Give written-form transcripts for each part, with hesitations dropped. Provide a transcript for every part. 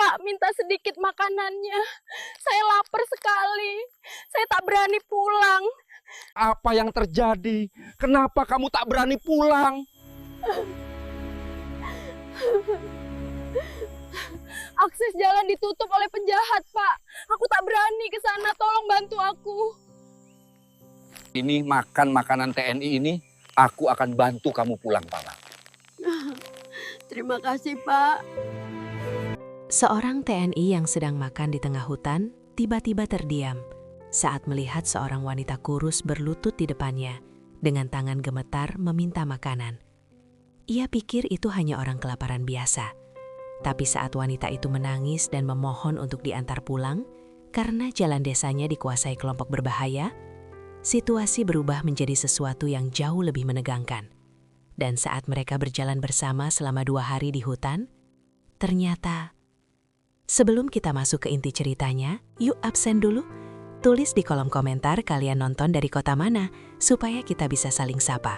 Pak, minta sedikit makanannya. Saya lapar sekali. Saya tak berani pulang. Apa yang terjadi? Kenapa kamu tak berani pulang? Akses jalan ditutup oleh penjahat, Pak. Aku tak berani ke sana. Tolong bantu aku. Ini makan makanan TNI ini, aku akan bantu kamu pulang, Pak. Terima kasih, Pak. Seorang TNI yang sedang makan di tengah hutan tiba-tiba terdiam saat melihat seorang wanita kurus berlutut di depannya dengan tangan gemetar meminta makanan. Ia pikir itu hanya orang kelaparan biasa. Tapi saat wanita itu menangis dan memohon untuk diantar pulang karena jalan desanya dikuasai kelompok berbahaya, situasi berubah menjadi sesuatu yang jauh lebih menegangkan. Dan saat mereka berjalan bersama selama 2 hari di hutan, ternyata... Sebelum kita masuk ke inti ceritanya, yuk absen dulu. Tulis di kolom komentar kalian nonton dari kota mana, supaya kita bisa saling sapa.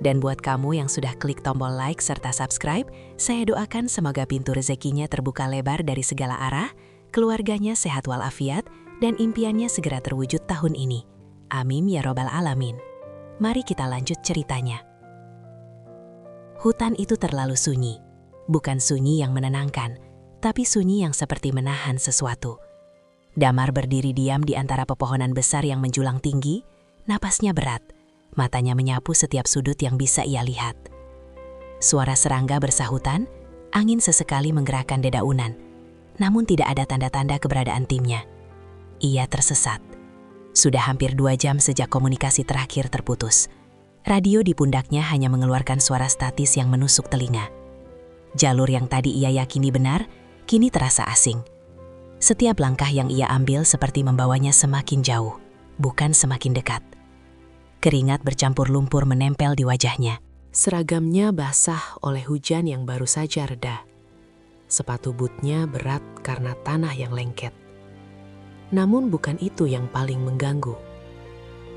Dan buat kamu yang sudah klik tombol like serta subscribe, saya doakan semoga pintu rezekinya terbuka lebar dari segala arah, keluarganya sehat walafiat, dan impiannya segera terwujud tahun ini. Amin ya robbal alamin. Mari kita lanjut ceritanya. Hutan itu terlalu sunyi. Bukan sunyi yang menenangkan, tapi sunyi yang seperti menahan sesuatu. Damar berdiri diam di antara pepohonan besar yang menjulang tinggi, napasnya berat, matanya menyapu setiap sudut yang bisa ia lihat. Suara serangga bersahutan, angin sesekali menggerakkan dedaunan, namun tidak ada tanda-tanda keberadaan timnya. Ia tersesat. Sudah hampir 2 jam sejak komunikasi terakhir terputus. Radio di pundaknya hanya mengeluarkan suara statis yang menusuk telinga. Jalur yang tadi ia yakini benar, kini terasa asing. Setiap langkah yang ia ambil seperti membawanya semakin jauh, bukan semakin dekat. Keringat bercampur lumpur menempel di wajahnya. Seragamnya basah oleh hujan yang baru saja reda. Sepatu bootnya berat karena tanah yang lengket. Namun bukan itu yang paling mengganggu.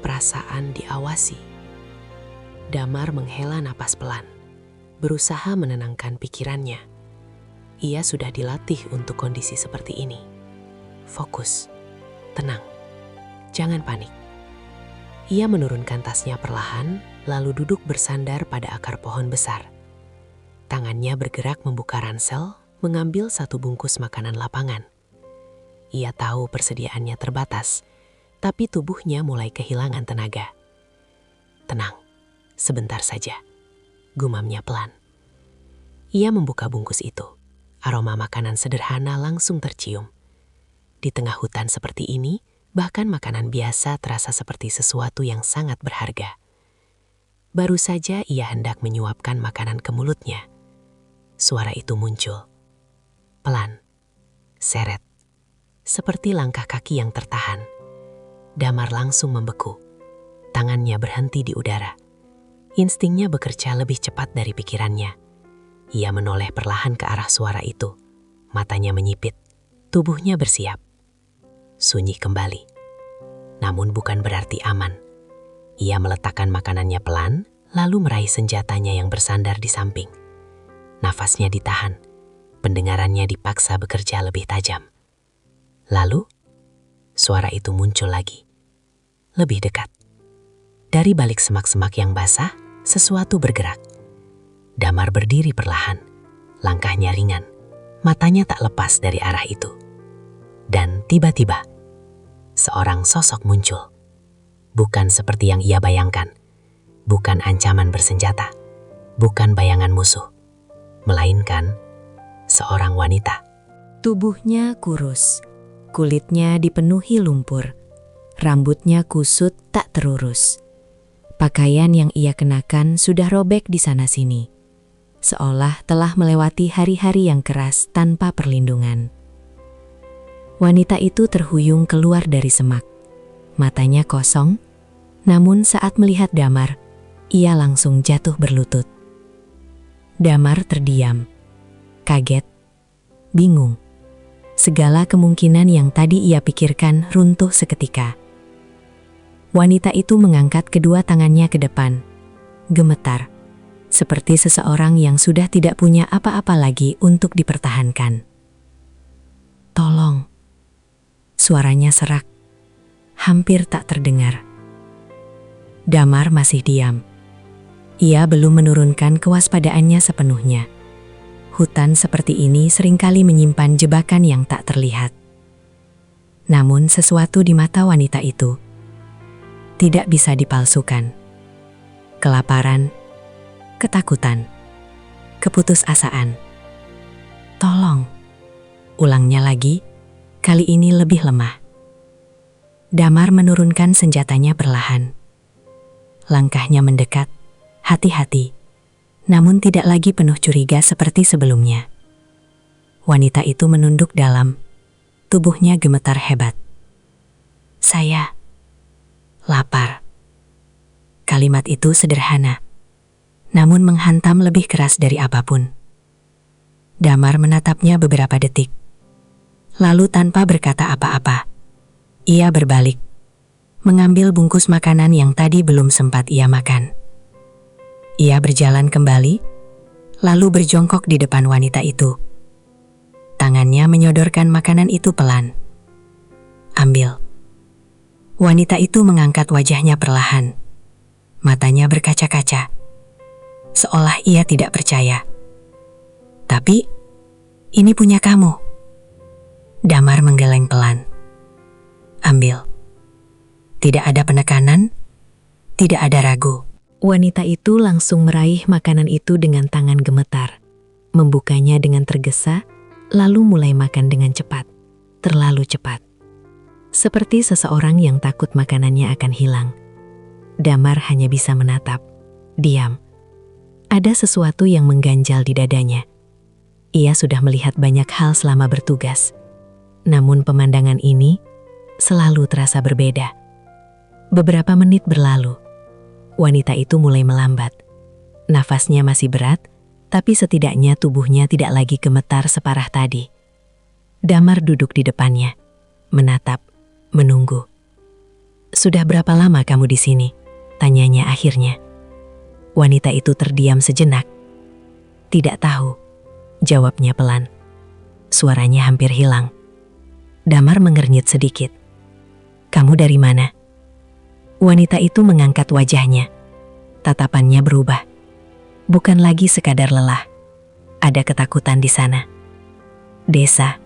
Perasaan diawasi. Damar menghela napas pelan, berusaha menenangkan pikirannya. Ia sudah dilatih untuk kondisi seperti ini. Fokus, tenang, jangan panik. Ia menurunkan tasnya perlahan, lalu duduk bersandar pada akar pohon besar. Tangannya bergerak membuka ransel, mengambil 1 bungkus makanan lapangan. Ia tahu persediaannya terbatas, tapi tubuhnya mulai kehilangan tenaga. Tenang, sebentar saja, gumamnya pelan. Ia membuka bungkus itu. Aroma makanan sederhana langsung tercium. Di tengah hutan seperti ini, bahkan makanan biasa terasa seperti sesuatu yang sangat berharga. Baru saja ia hendak menyuapkan makanan ke mulutnya. Suara itu muncul. Pelan, seret, seperti langkah kaki yang tertahan. Damar langsung membeku. Tangannya berhenti di udara. Instingnya bekerja lebih cepat dari pikirannya. Ia menoleh perlahan ke arah suara itu. Matanya menyipit, tubuhnya bersiap. Sunyi kembali. Namun bukan berarti aman. Ia meletakkan makanannya pelan, lalu meraih senjatanya yang bersandar di samping. Nafasnya ditahan. Pendengarannya dipaksa bekerja lebih tajam. Lalu, suara itu muncul lagi. Lebih dekat. Dari balik semak-semak yang basah, sesuatu bergerak. Damar berdiri perlahan, langkahnya ringan, matanya tak lepas dari arah itu. Dan tiba-tiba, seorang sosok muncul. Bukan seperti yang ia bayangkan, bukan ancaman bersenjata, bukan bayangan musuh, melainkan seorang wanita. Tubuhnya kurus, kulitnya dipenuhi lumpur, rambutnya kusut tak terurus. Pakaian yang ia kenakan sudah robek di sana-sini. Seolah telah melewati hari-hari yang keras tanpa perlindungan. Wanita itu terhuyung keluar dari semak. Matanya kosong, namun saat melihat Damar, ia langsung jatuh berlutut. Damar terdiam, kaget, bingung. Segala kemungkinan yang tadi ia pikirkan runtuh seketika. Wanita itu mengangkat kedua tangannya ke depan, gemetar. Seperti seseorang yang sudah tidak punya apa-apa lagi untuk dipertahankan. Tolong. Suaranya serak, hampir tak terdengar. Damar masih diam. Ia belum menurunkan kewaspadaannya sepenuhnya. Hutan seperti ini seringkali menyimpan jebakan yang tak terlihat. Namun sesuatu di mata wanita itu tidak bisa dipalsukan. Kelaparan, ketakutan, keputusasaan. Tolong. Ulangnya lagi, kali ini lebih lemah. Damar menurunkan senjatanya perlahan. Langkahnya mendekat, hati-hati, namun tidak lagi penuh curiga seperti sebelumnya. Wanita itu menunduk dalam, tubuhnya gemetar hebat. Saya lapar. Kalimat itu sederhana, namun menghantam lebih keras dari apapun. Damar menatapnya beberapa detik. Lalu tanpa berkata apa-apa, ia berbalik, mengambil bungkus makanan yang tadi belum sempat ia makan. Ia berjalan kembali, lalu berjongkok di depan wanita itu. Tangannya menyodorkan makanan itu pelan. Ambil. Wanita itu mengangkat wajahnya perlahan. Matanya berkaca-kaca, seolah ia tidak percaya. Tapi, ini punya kamu. Damar menggeleng pelan. Ambil. Tidak ada penekanan, tidak ada ragu. Wanita itu langsung meraih makanan itu dengan tangan gemetar. Membukanya dengan tergesa, lalu mulai makan dengan cepat. Terlalu cepat. Seperti seseorang yang takut makanannya akan hilang. Damar hanya bisa menatap. Diam. Ada sesuatu yang mengganjal di dadanya. Ia sudah melihat banyak hal selama bertugas. Namun pemandangan ini selalu terasa berbeda. Beberapa menit berlalu. Wanita itu mulai melambat. Nafasnya masih berat, tapi setidaknya tubuhnya tidak lagi gemetar separah tadi. Damar duduk di depannya, menatap, menunggu. Sudah berapa lama kamu di sini? Tanyanya akhirnya. Wanita itu terdiam sejenak. Tidak tahu, jawabnya pelan. Suaranya hampir hilang. Damar mengernyit sedikit. Kamu dari mana? Wanita itu mengangkat wajahnya. Tatapannya berubah. Bukan lagi sekadar lelah. Ada ketakutan di sana. Desa.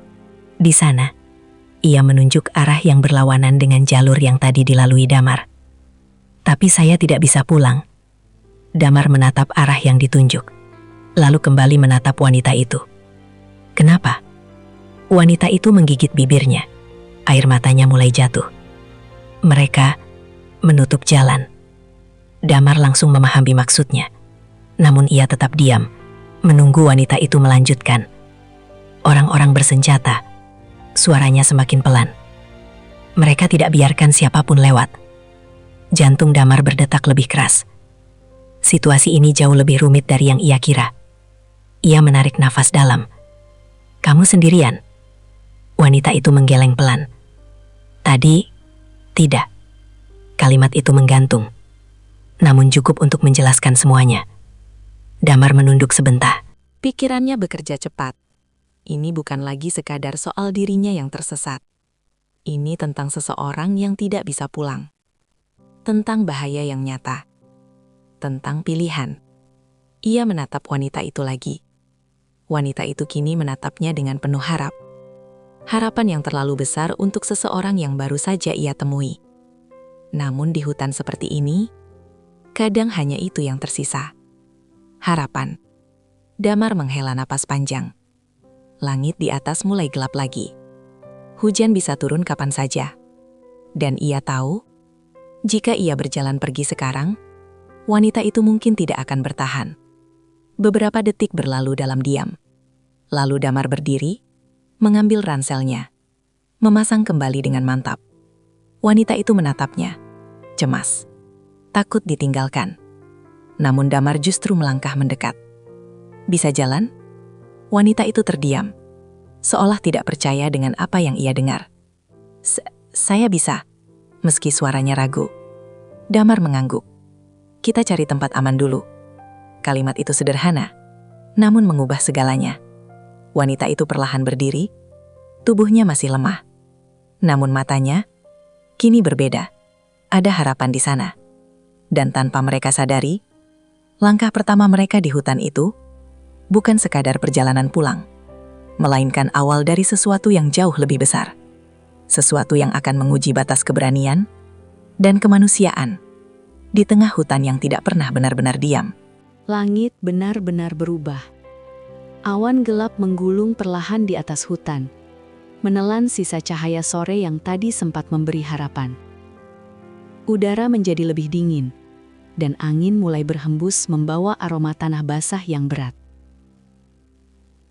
Di sana. Ia menunjuk arah yang berlawanan dengan jalur yang tadi dilalui Damar. Tapi saya tidak bisa pulang. Damar menatap arah yang ditunjuk. Lalu kembali menatap wanita itu. Kenapa? Wanita itu menggigit bibirnya. Air matanya mulai jatuh. Mereka menutup jalan. Damar langsung memahami maksudnya. Namun ia tetap diam, menunggu wanita itu melanjutkan. Orang-orang bersenjata. Suaranya semakin pelan. Mereka tidak biarkan siapapun lewat. Jantung Damar berdetak lebih keras. Situasi ini jauh lebih rumit dari yang ia kira. Ia menarik nafas dalam. Kamu sendirian? Wanita itu menggeleng pelan. Tadi, tidak. Kalimat itu menggantung. Namun cukup untuk menjelaskan semuanya. Damar menunduk sebentar. Pikirannya bekerja cepat. Ini bukan lagi sekadar soal dirinya yang tersesat. Ini tentang seseorang yang tidak bisa pulang. Tentang bahaya yang nyata. Tentang pilihan. Ia menatap wanita itu lagi. Wanita itu kini menatapnya dengan penuh harap. Harapan yang terlalu besar untuk seseorang yang baru saja ia temui. Namun di hutan seperti ini, kadang hanya itu yang tersisa. Harapan. Damar menghela napas panjang. Langit di atas mulai gelap lagi. Hujan bisa turun kapan saja. Dan ia tahu, jika ia berjalan pergi sekarang, wanita itu mungkin tidak akan bertahan. Beberapa detik berlalu dalam diam. Lalu Damar berdiri, mengambil ranselnya, memasang kembali dengan mantap. Wanita itu menatapnya, cemas, takut ditinggalkan. Namun Damar justru melangkah mendekat. Bisa jalan? Wanita itu terdiam, seolah tidak percaya dengan apa yang ia dengar. Saya bisa, meski suaranya ragu. Damar mengangguk. Kita cari tempat aman dulu. Kalimat itu sederhana, namun mengubah segalanya. Wanita itu perlahan berdiri, Tubuhnya masih lemah. Namun matanya kini berbeda. Ada harapan di sana. Dan tanpa mereka sadari, langkah pertama mereka di hutan itu bukan sekadar perjalanan pulang, melainkan awal dari sesuatu yang jauh lebih besar. Sesuatu yang akan menguji batas keberanian dan kemanusiaan di tengah hutan yang tidak pernah benar-benar diam. Langit benar-benar berubah. Awan gelap menggulung perlahan di atas hutan, menelan sisa cahaya sore yang tadi sempat memberi harapan. Udara menjadi lebih dingin, dan angin mulai berhembus membawa aroma tanah basah yang berat.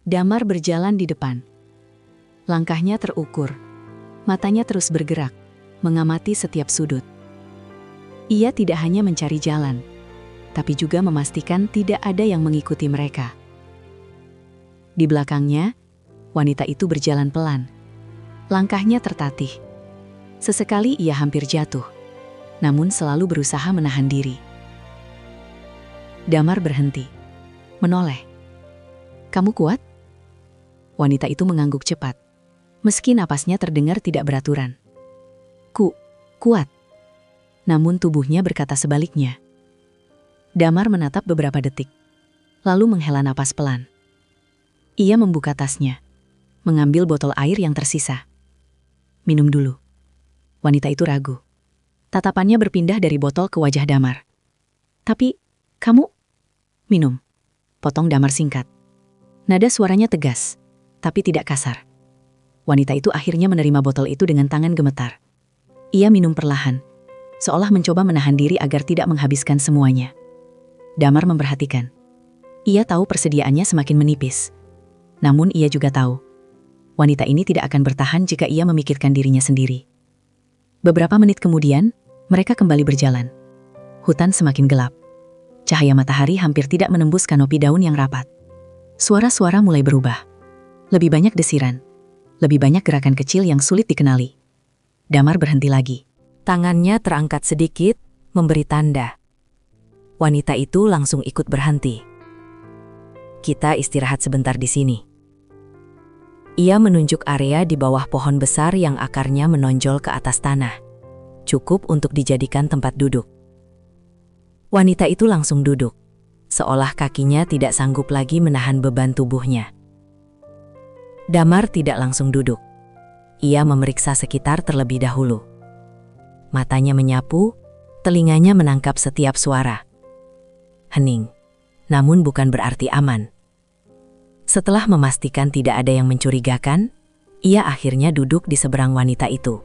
Damar berjalan di depan. Langkahnya terukur, matanya terus bergerak, mengamati setiap sudut. Ia tidak hanya mencari jalan, tapi juga memastikan tidak ada yang mengikuti mereka. Di belakangnya, wanita itu berjalan pelan. Langkahnya tertatih. Sesekali ia hampir jatuh, namun selalu berusaha menahan diri. Damar berhenti, menoleh. "Kamu kuat?" Wanita itu mengangguk cepat, meski napasnya terdengar tidak beraturan. Kuat." Namun tubuhnya berkata sebaliknya. Damar menatap beberapa detik, lalu menghela napas pelan. Ia membuka tasnya, mengambil botol air yang tersisa. "Minum dulu." Wanita itu ragu. Tatapannya berpindah dari botol ke wajah Damar. "Tapi, kamu..." "Minum," potong Damar singkat. Nada suaranya tegas, tapi tidak kasar. Wanita itu akhirnya menerima botol itu dengan tangan gemetar. Ia minum perlahan, seolah mencoba menahan diri agar tidak menghabiskan semuanya. Damar memperhatikan. Ia tahu persediaannya semakin menipis. Namun ia juga tahu, wanita ini tidak akan bertahan jika ia memikirkan dirinya sendiri. Beberapa menit kemudian, mereka kembali berjalan. Hutan semakin gelap. Cahaya matahari hampir tidak menembus kanopi daun yang rapat. Suara-suara mulai berubah. Lebih banyak desiran. Lebih banyak gerakan kecil yang sulit dikenali. Damar berhenti lagi. Tangannya terangkat sedikit, memberi tanda. Wanita itu langsung ikut berhenti. "Kita istirahat sebentar di sini." Ia menunjuk area di bawah pohon besar yang akarnya menonjol ke atas tanah. Cukup untuk dijadikan tempat duduk. Wanita itu langsung duduk, seolah kakinya tidak sanggup lagi menahan beban tubuhnya. Damar tidak langsung duduk. Ia memeriksa sekitar terlebih dahulu. Matanya menyapu, telinganya menangkap setiap suara. Hening, namun bukan berarti aman. Setelah memastikan tidak ada yang mencurigakan, ia akhirnya duduk di seberang wanita itu.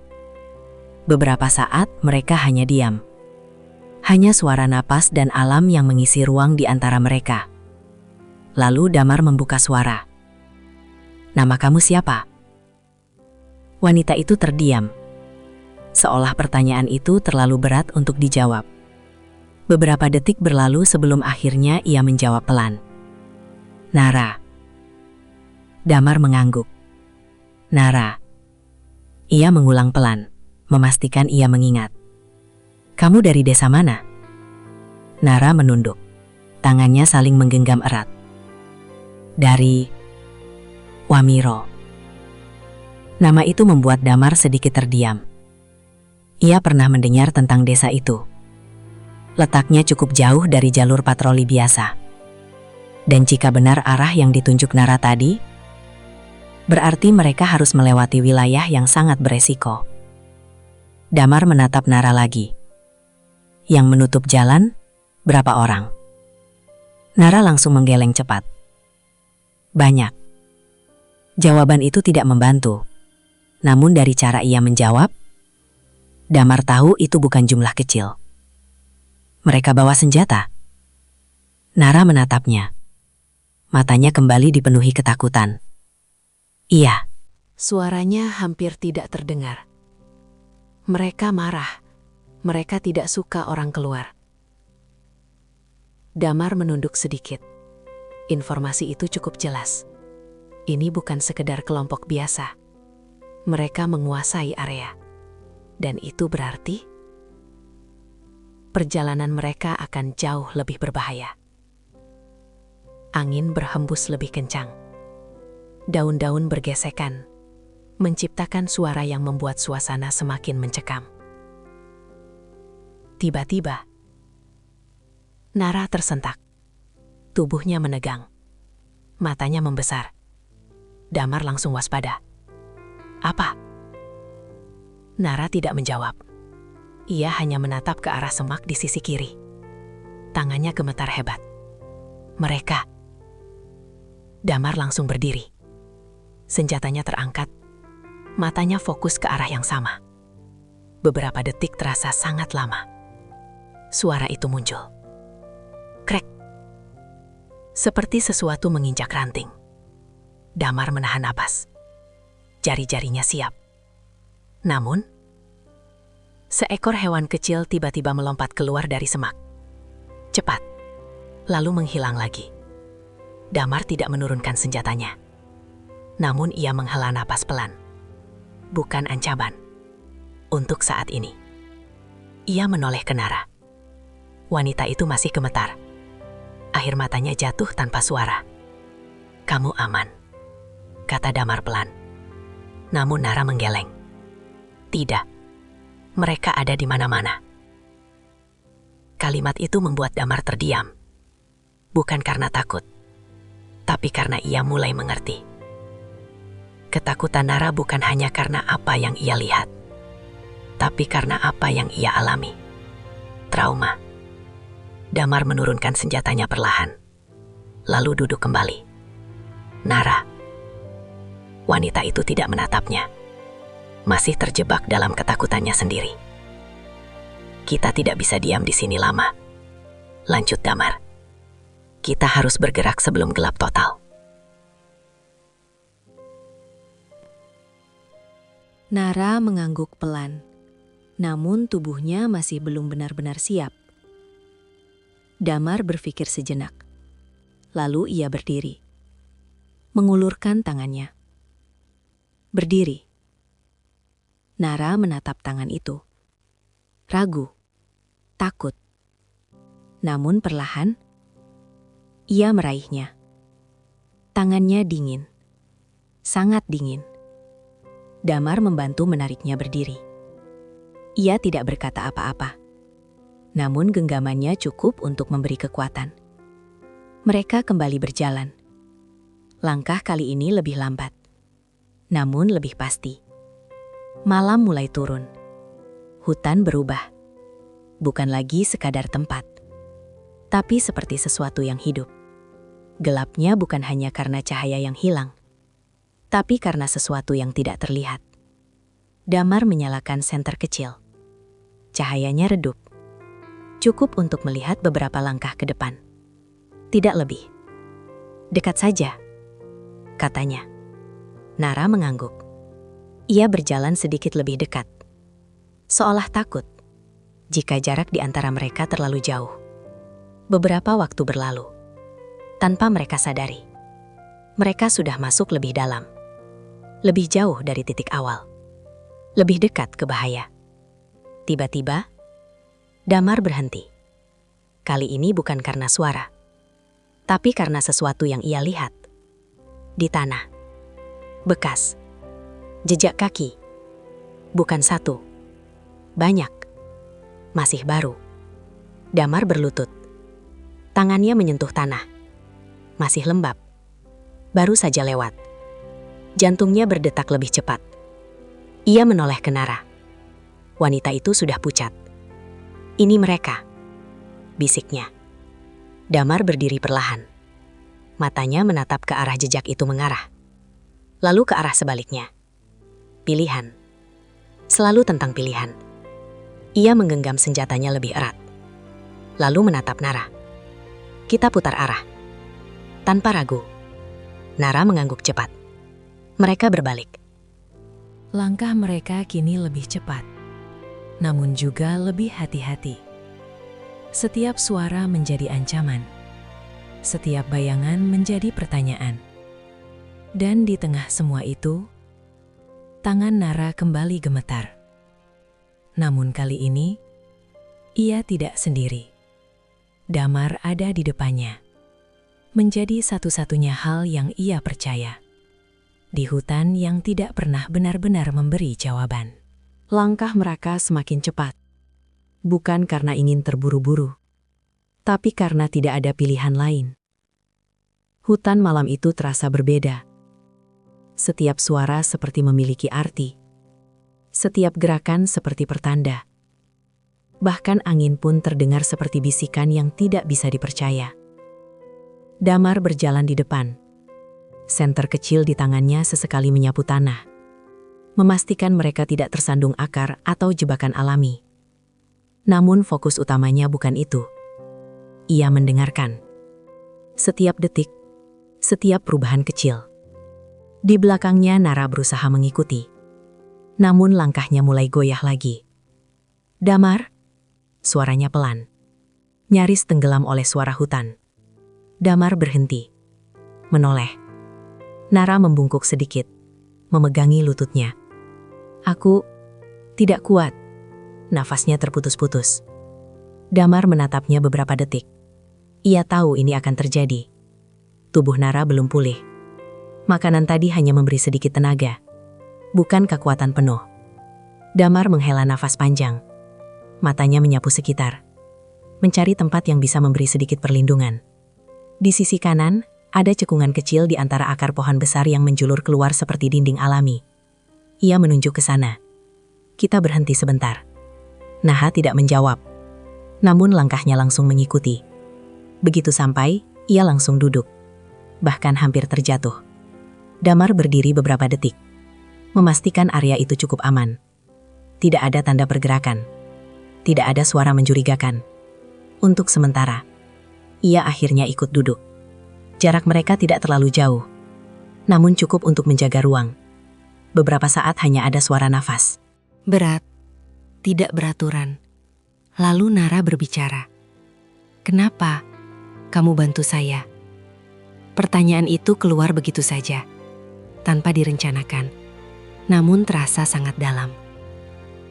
Beberapa saat mereka hanya diam. Hanya suara napas dan alam yang mengisi ruang di antara mereka. Lalu Damar membuka suara. "Nama kamu siapa?" Wanita itu terdiam, seolah pertanyaan itu terlalu berat untuk dijawab. Beberapa detik berlalu sebelum akhirnya ia menjawab pelan. "Nara." Damar mengangguk. "Nara." Ia mengulang pelan, memastikan ia mengingat. "Kamu dari desa mana?" Nara menunduk. Tangannya saling menggenggam erat. "Dari Wamiro." Nama itu membuat Damar sedikit terdiam. Ia pernah mendengar tentang desa itu. Letaknya cukup jauh dari jalur patroli biasa. Dan jika benar arah yang ditunjuk Nara tadi, berarti mereka harus melewati wilayah yang sangat beresiko. Damar menatap Nara lagi. "Yang menutup jalan, berapa orang?" Nara langsung menggeleng cepat. "Banyak." Jawaban itu tidak membantu. Namun dari cara ia menjawab, Damar tahu itu bukan jumlah kecil. "Mereka bawa senjata?" Nara menatapnya. Matanya kembali dipenuhi ketakutan. "Iya." Suaranya hampir tidak terdengar. "Mereka marah. Mereka tidak suka orang keluar." Damar menunduk sedikit. Informasi itu cukup jelas. Ini bukan sekedar kelompok biasa. Mereka menguasai area. Dan itu berarti perjalanan mereka akan jauh lebih berbahaya. Angin berhembus lebih kencang. Daun-daun bergesekan. menciptakan suara yang membuat suasana semakin mencekam. Tiba-tiba, Nara tersentak. Tubuhnya menegang. Matanya membesar. Damar langsung waspada. Apa? Nara tidak menjawab. Ia hanya menatap ke arah semak di sisi kiri. Tangannya gemetar hebat. Mereka. Damar langsung berdiri. Senjatanya terangkat. Matanya fokus ke arah yang sama. Beberapa detik terasa sangat lama. Suara itu muncul. Krek. Seperti sesuatu menginjak ranting. Damar menahan napas. Jari-jarinya siap. Namun, seekor hewan kecil tiba-tiba melompat keluar dari semak. Cepat, lalu menghilang lagi. Damar tidak menurunkan senjatanya. Namun ia menghela napas pelan. Bukan ancaman. Untuk saat ini. Ia menoleh ke Nara. Wanita itu masih gemetar. Air matanya jatuh tanpa suara. Kamu aman, kata Damar pelan. Namun Nara menggeleng. Tidak, mereka ada di mana-mana. Kalimat itu membuat Damar terdiam. Bukan karena takut, tapi karena ia mulai mengerti. Ketakutan Nara bukan hanya karena apa yang ia lihat, tapi karena apa yang ia alami. Trauma. Damar menurunkan senjatanya perlahan, lalu duduk kembali. Nara. Wanita itu tidak menatapnya. Masih terjebak dalam ketakutannya sendiri. Kita tidak bisa diam di sini lama. Lanjut Damar. Kita harus bergerak sebelum gelap total. Nara mengangguk pelan, namun tubuhnya masih belum benar-benar siap. Damar berpikir sejenak. Lalu ia berdiri. Mengulurkan tangannya. Berdiri. Nara menatap tangan itu. Ragu. Takut. Namun perlahan, ia meraihnya. Tangannya dingin. Sangat dingin. Damar membantu menariknya berdiri. Ia tidak berkata apa-apa. Namun genggamannya cukup untuk memberi kekuatan. Mereka kembali berjalan. Langkah kali ini lebih lambat. Namun lebih pasti. Malam mulai turun. Hutan berubah. Bukan lagi sekadar tempat. Tapi seperti sesuatu yang hidup. Gelapnya bukan hanya karena cahaya yang hilang. Tapi karena sesuatu yang tidak terlihat. Damar menyalakan senter kecil. Cahayanya redup. Cukup untuk melihat beberapa langkah ke depan. Tidak lebih. Dekat saja, katanya. Nara mengangguk. Ia berjalan sedikit lebih dekat. Seolah takut jika jarak di antara mereka terlalu jauh. Beberapa waktu berlalu. Tanpa mereka sadari. Mereka sudah masuk lebih dalam. Lebih jauh dari titik awal. Lebih dekat ke bahaya. Tiba-tiba, Damar berhenti. Kali ini bukan karena suara, tapi karena sesuatu yang ia lihat. Di tanah. Bekas. Jejak kaki. Bukan satu. Banyak. Masih baru. Damar berlutut. Tangannya menyentuh tanah. Masih lembab. Baru saja lewat. Jantungnya berdetak lebih cepat. Ia menoleh ke Nara. Wanita itu sudah pucat. Ini mereka, bisiknya. Damar berdiri perlahan. Matanya menatap ke arah jejak itu mengarah. Lalu ke arah sebaliknya. Pilihan. Selalu tentang pilihan. Ia menggenggam senjatanya lebih erat. Lalu menatap Nara. Kita putar arah. Tanpa ragu. Nara mengangguk cepat. Mereka berbalik. Langkah mereka kini lebih cepat. Namun juga lebih hati-hati. Setiap suara menjadi ancaman. Setiap bayangan menjadi pertanyaan. Dan di tengah semua itu, tangan Nara kembali gemetar. Namun kali ini, ia tidak sendiri. Damar ada di depannya. Menjadi satu-satunya hal yang ia percaya. di hutan yang tidak pernah benar-benar memberi jawaban. Langkah mereka semakin cepat. Bukan karena ingin terburu-buru, tapi karena tidak ada pilihan lain. Hutan malam itu terasa berbeda. Setiap suara seperti memiliki arti. Setiap gerakan seperti pertanda. Bahkan angin pun terdengar seperti bisikan yang tidak bisa dipercaya. Damar berjalan di depan. Senter kecil di tangannya sesekali menyapu tanah, memastikan mereka tidak tersandung akar atau jebakan alami. Namun fokus utamanya bukan itu. Ia mendengarkan. Setiap detik, setiap perubahan kecil. Di belakangnya Nara berusaha mengikuti. Namun langkahnya mulai goyah lagi. Damar, suaranya pelan. Nyaris tenggelam oleh suara hutan. Damar berhenti. Menoleh. Nara membungkuk sedikit, memegangi lututnya. Aku tidak kuat. Nafasnya terputus-putus. Damar menatapnya beberapa detik. Ia tahu ini akan terjadi. Tubuh Nara belum pulih. Makanan tadi hanya memberi sedikit tenaga, bukan kekuatan penuh. Damar menghela nafas panjang. Matanya menyapu sekitar, mencari tempat yang bisa memberi sedikit perlindungan. Di sisi kanan, ada cekungan kecil di antara akar pohon besar yang menjulur keluar seperti dinding alami. Ia menunjuk ke sana. Kita berhenti sebentar. Naha tidak menjawab, namun langkahnya langsung mengikuti. Begitu sampai, ia langsung duduk, bahkan hampir terjatuh. Damar berdiri beberapa detik, memastikan area itu cukup aman. Tidak ada tanda pergerakan. Tidak ada suara mencurigakan. Untuk sementara, ia akhirnya ikut duduk. Jarak mereka tidak terlalu jauh, namun cukup untuk menjaga ruang. Beberapa saat hanya ada suara nafas. Berat, tidak beraturan. Lalu Nara berbicara. Kenapa kamu bantu saya? Pertanyaan itu keluar begitu saja, tanpa direncanakan, namun terasa sangat dalam.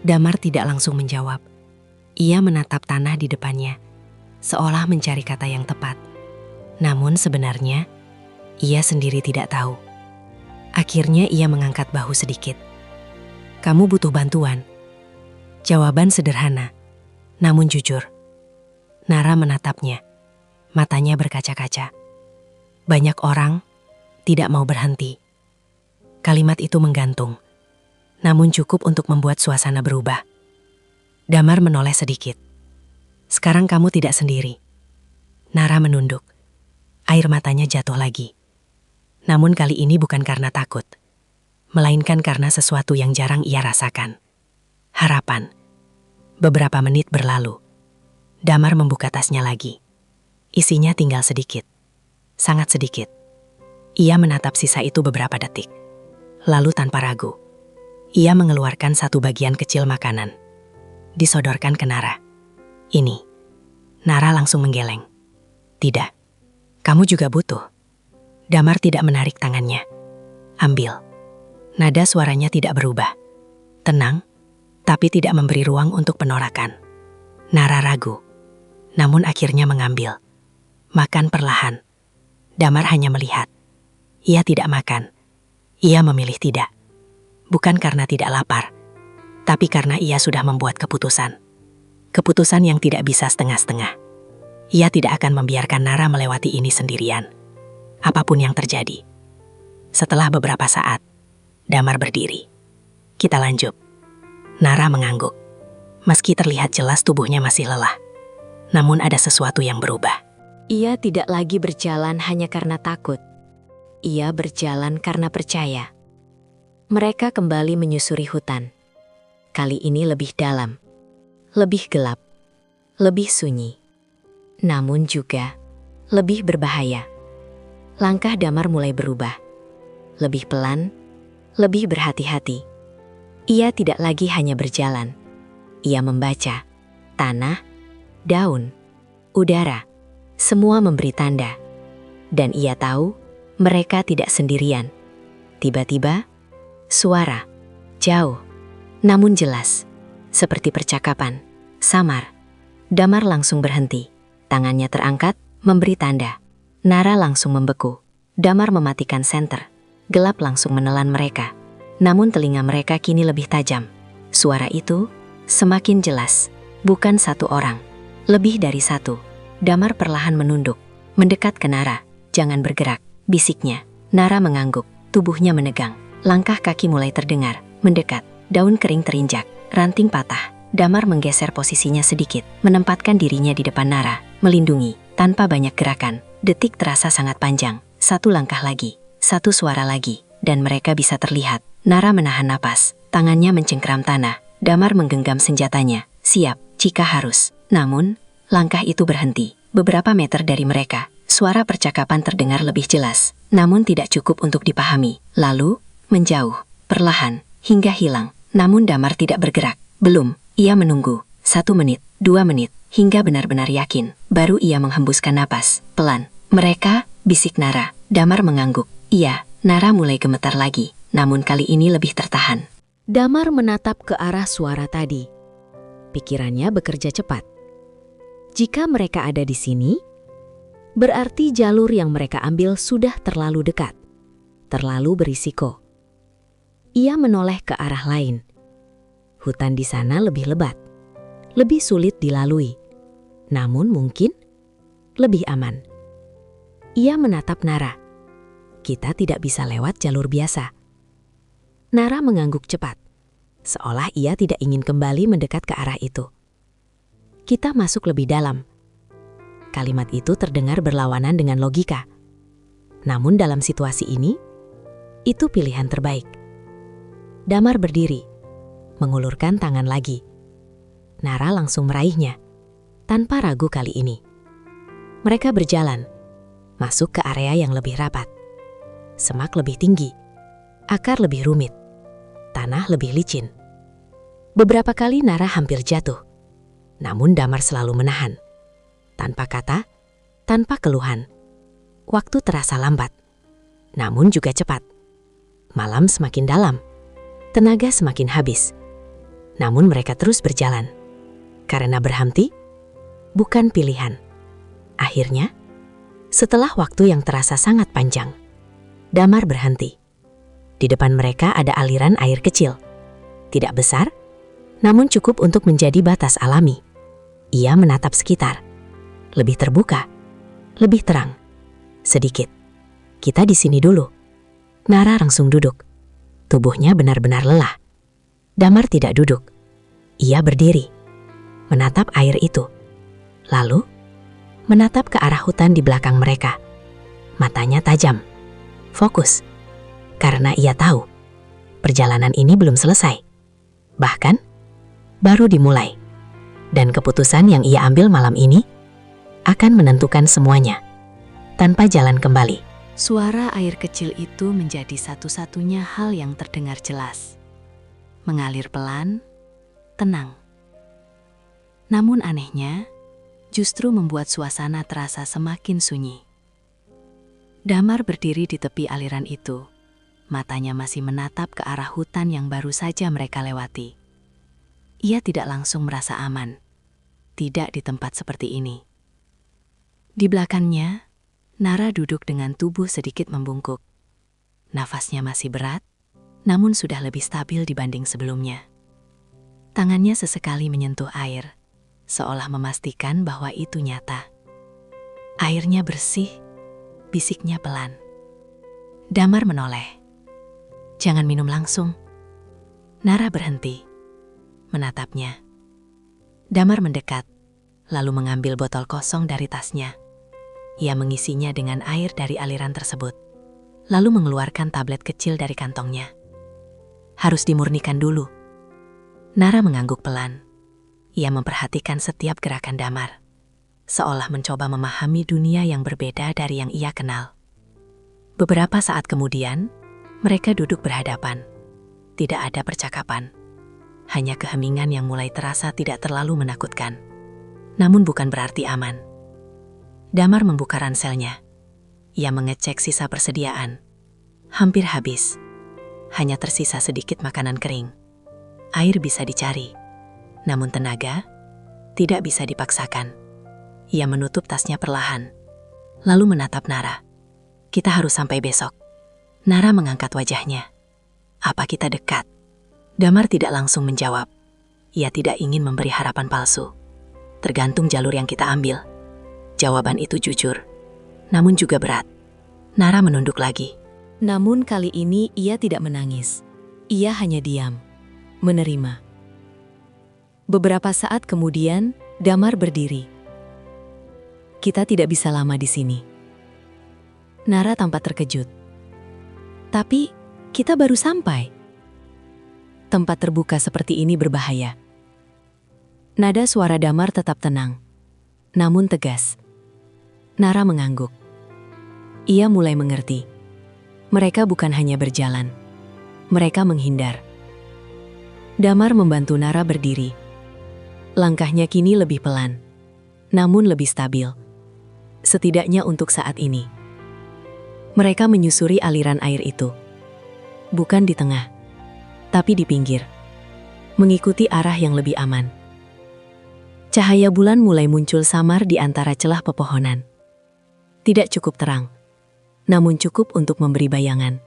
Damar tidak langsung menjawab. Ia menatap tanah di depannya, seolah mencari kata yang tepat. Namun sebenarnya, ia sendiri tidak tahu. Akhirnya ia mengangkat bahu sedikit. Kamu butuh bantuan. Jawaban sederhana, namun jujur. Nara menatapnya, matanya berkaca-kaca. Banyak orang tidak mau berhenti. Kalimat itu menggantung, namun cukup untuk membuat suasana berubah. Damar menoleh sedikit. Sekarang kamu tidak sendiri. Nara menunduk. Air matanya jatuh lagi. Namun kali ini bukan karena takut, melainkan karena sesuatu yang jarang ia rasakan. Harapan. Beberapa menit berlalu. Damar membuka tasnya lagi. Isinya tinggal sedikit. Sangat sedikit. Ia menatap sisa itu beberapa detik. Lalu tanpa ragu, ia mengeluarkan satu bagian kecil makanan. Disodorkan ke Nara. Ini. Nara langsung menggeleng. Tidak. Kamu juga butuh. Damar tidak menarik tangannya. Ambil. Nada suaranya tidak berubah. Tenang, tapi tidak memberi ruang untuk penolakan. Nara ragu, namun akhirnya mengambil. Makan perlahan. Damar hanya melihat. Ia tidak makan. Ia memilih tidak. Bukan karena tidak lapar, tapi karena ia sudah membuat keputusan. Keputusan yang tidak bisa setengah-setengah. Ia tidak akan membiarkan Nara melewati ini sendirian. Apapun yang terjadi. Setelah beberapa saat, Damar berdiri. Kita lanjut. Nara mengangguk. Meski terlihat jelas tubuhnya masih lelah, namun ada sesuatu yang berubah. Ia tidak lagi berjalan hanya karena takut. Ia berjalan karena percaya. Mereka kembali menyusuri hutan. Kali ini lebih dalam, lebih gelap, lebih sunyi. Namun juga lebih berbahaya. Langkah Damar mulai berubah. Lebih pelan, lebih berhati-hati. Ia tidak lagi hanya berjalan. Ia membaca. Tanah, daun, udara, semua memberi tanda. Dan ia tahu mereka tidak sendirian. Tiba-tiba, suara, jauh, namun jelas. Seperti percakapan, samar. Damar langsung berhenti. Tangannya terangkat, memberi tanda. Nara langsung membeku. Damar mematikan senter. Gelap langsung menelan mereka. Namun telinga mereka kini lebih tajam. Suara itu semakin jelas. Bukan satu orang, lebih dari satu. Damar perlahan menunduk, mendekat ke Nara. "Jangan bergerak," bisiknya. Nara mengangguk, tubuhnya menegang. Langkah kaki mulai terdengar, mendekat. Daun kering terinjak, ranting patah. Damar menggeser posisinya sedikit, menempatkan dirinya di depan Nara, melindungi, tanpa banyak gerakan. Detik terasa sangat panjang. Satu langkah lagi, satu suara lagi, dan mereka bisa terlihat. Nara menahan napas, tangannya mencengkram tanah. Damar menggenggam senjatanya, siap jika harus. Namun, langkah itu berhenti. Beberapa meter dari mereka, suara percakapan terdengar lebih jelas, namun tidak cukup untuk dipahami. Lalu, menjauh, perlahan, hingga hilang. Namun Damar tidak bergerak. Belum, ia menunggu. 1 menit, 2 menit, hingga benar-benar yakin. Baru ia menghembuskan napas, pelan. "Mereka," bisik Nara. Damar mengangguk. Iya, Nara mulai gemetar lagi, namun kali ini lebih tertahan. Damar menatap ke arah suara tadi. Pikirannya bekerja cepat. Jika mereka ada di sini, berarti jalur yang mereka ambil sudah terlalu dekat, terlalu berisiko. Ia menoleh ke arah lain. Hutan di sana lebih lebat, lebih sulit dilalui, namun mungkin lebih aman. Ia menatap Nara. Kita tidak bisa lewat jalur biasa. Nara mengangguk cepat, seolah ia tidak ingin kembali mendekat ke arah itu. Kita masuk lebih dalam. Kalimat itu terdengar berlawanan dengan logika. Namun dalam situasi ini, itu pilihan terbaik. Damar berdiri, mengulurkan tangan lagi. Nara langsung meraihnya, tanpa ragu kali ini. Mereka berjalan, masuk ke area yang lebih rapat. Semak lebih tinggi, akar lebih rumit, tanah lebih licin. Beberapa kali Nara hampir jatuh, namun Damar selalu menahan. Tanpa kata, tanpa keluhan. Waktu terasa lambat, namun juga cepat. Malam semakin dalam, tenaga semakin habis. Namun mereka terus berjalan, karena berhenti bukan pilihan. Akhirnya, setelah waktu yang terasa sangat panjang, Damar berhenti. Di depan mereka ada aliran air kecil. Tidak besar, namun cukup untuk menjadi batas alami. Ia menatap sekitar. Lebih terbuka, lebih terang. Sedikit. "Kita di sini dulu." Nara langsung duduk. Tubuhnya benar-benar lelah. Damar tidak duduk. Ia berdiri, menatap air itu. Lalu, menatap ke arah hutan di belakang mereka. Matanya tajam, fokus. Karena ia tahu, perjalanan ini belum selesai. Bahkan, baru dimulai. Dan keputusan yang ia ambil malam ini akan menentukan semuanya, tanpa jalan kembali. Suara air kecil itu menjadi satu-satunya hal yang terdengar jelas. Mengalir pelan, tenang. Namun anehnya, justru membuat suasana terasa semakin sunyi. Damar berdiri di tepi aliran itu. Matanya masih menatap ke arah hutan yang baru saja mereka lewati. Ia tidak langsung merasa aman. Tidak di tempat seperti ini. Di belakangnya, Nara duduk dengan tubuh sedikit membungkuk. Nafasnya masih berat, namun sudah lebih stabil dibanding sebelumnya. Tangannya sesekali menyentuh air, seolah memastikan bahwa itu nyata. Airnya bersih, bisiknya pelan. Damar menoleh. "Jangan minum langsung." Nara berhenti, menatapnya. Damar mendekat, lalu mengambil botol kosong dari tasnya. Ia mengisinya dengan air dari aliran tersebut, lalu mengeluarkan tablet kecil dari kantongnya. "Harus dimurnikan dulu." Nara mengangguk pelan. Ia memperhatikan setiap gerakan Damar, seolah mencoba memahami dunia yang berbeda dari yang ia kenal. Beberapa saat kemudian, mereka duduk berhadapan. Tidak ada percakapan. Hanya keheningan yang mulai terasa tidak terlalu menakutkan. Namun bukan berarti aman. Damar membuka ranselnya. Ia mengecek sisa persediaan. Hampir habis. Hanya tersisa sedikit makanan kering. Air bisa dicari. Namun tenaga tidak bisa dipaksakan. Ia menutup tasnya perlahan. Lalu menatap Nara. "Kita harus sampai besok." Nara mengangkat wajahnya. Apa kita dekat? Damar tidak langsung menjawab. Ia tidak ingin memberi harapan palsu. Tergantung jalur yang kita ambil. Jawaban itu jujur, namun juga berat. Nara menunduk lagi. Namun kali ini ia tidak menangis. Ia hanya diam, menerima. Beberapa saat kemudian, Damar berdiri. Kita tidak bisa lama di sini. Nara tampak terkejut. Tapi, kita baru sampai. Tempat terbuka seperti ini berbahaya. Nada suara Damar tetap tenang, namun tegas. Nara mengangguk. Ia mulai mengerti. Mereka bukan hanya berjalan. Mereka menghindar. Damar membantu Nara berdiri. Langkahnya kini lebih pelan, namun lebih stabil. Setidaknya untuk saat ini. Mereka menyusuri aliran air itu. Bukan di tengah, tapi di pinggir. Mengikuti arah yang lebih aman. Cahaya bulan mulai muncul samar di antara celah pepohonan. Tidak cukup terang, namun cukup untuk memberi bayangan.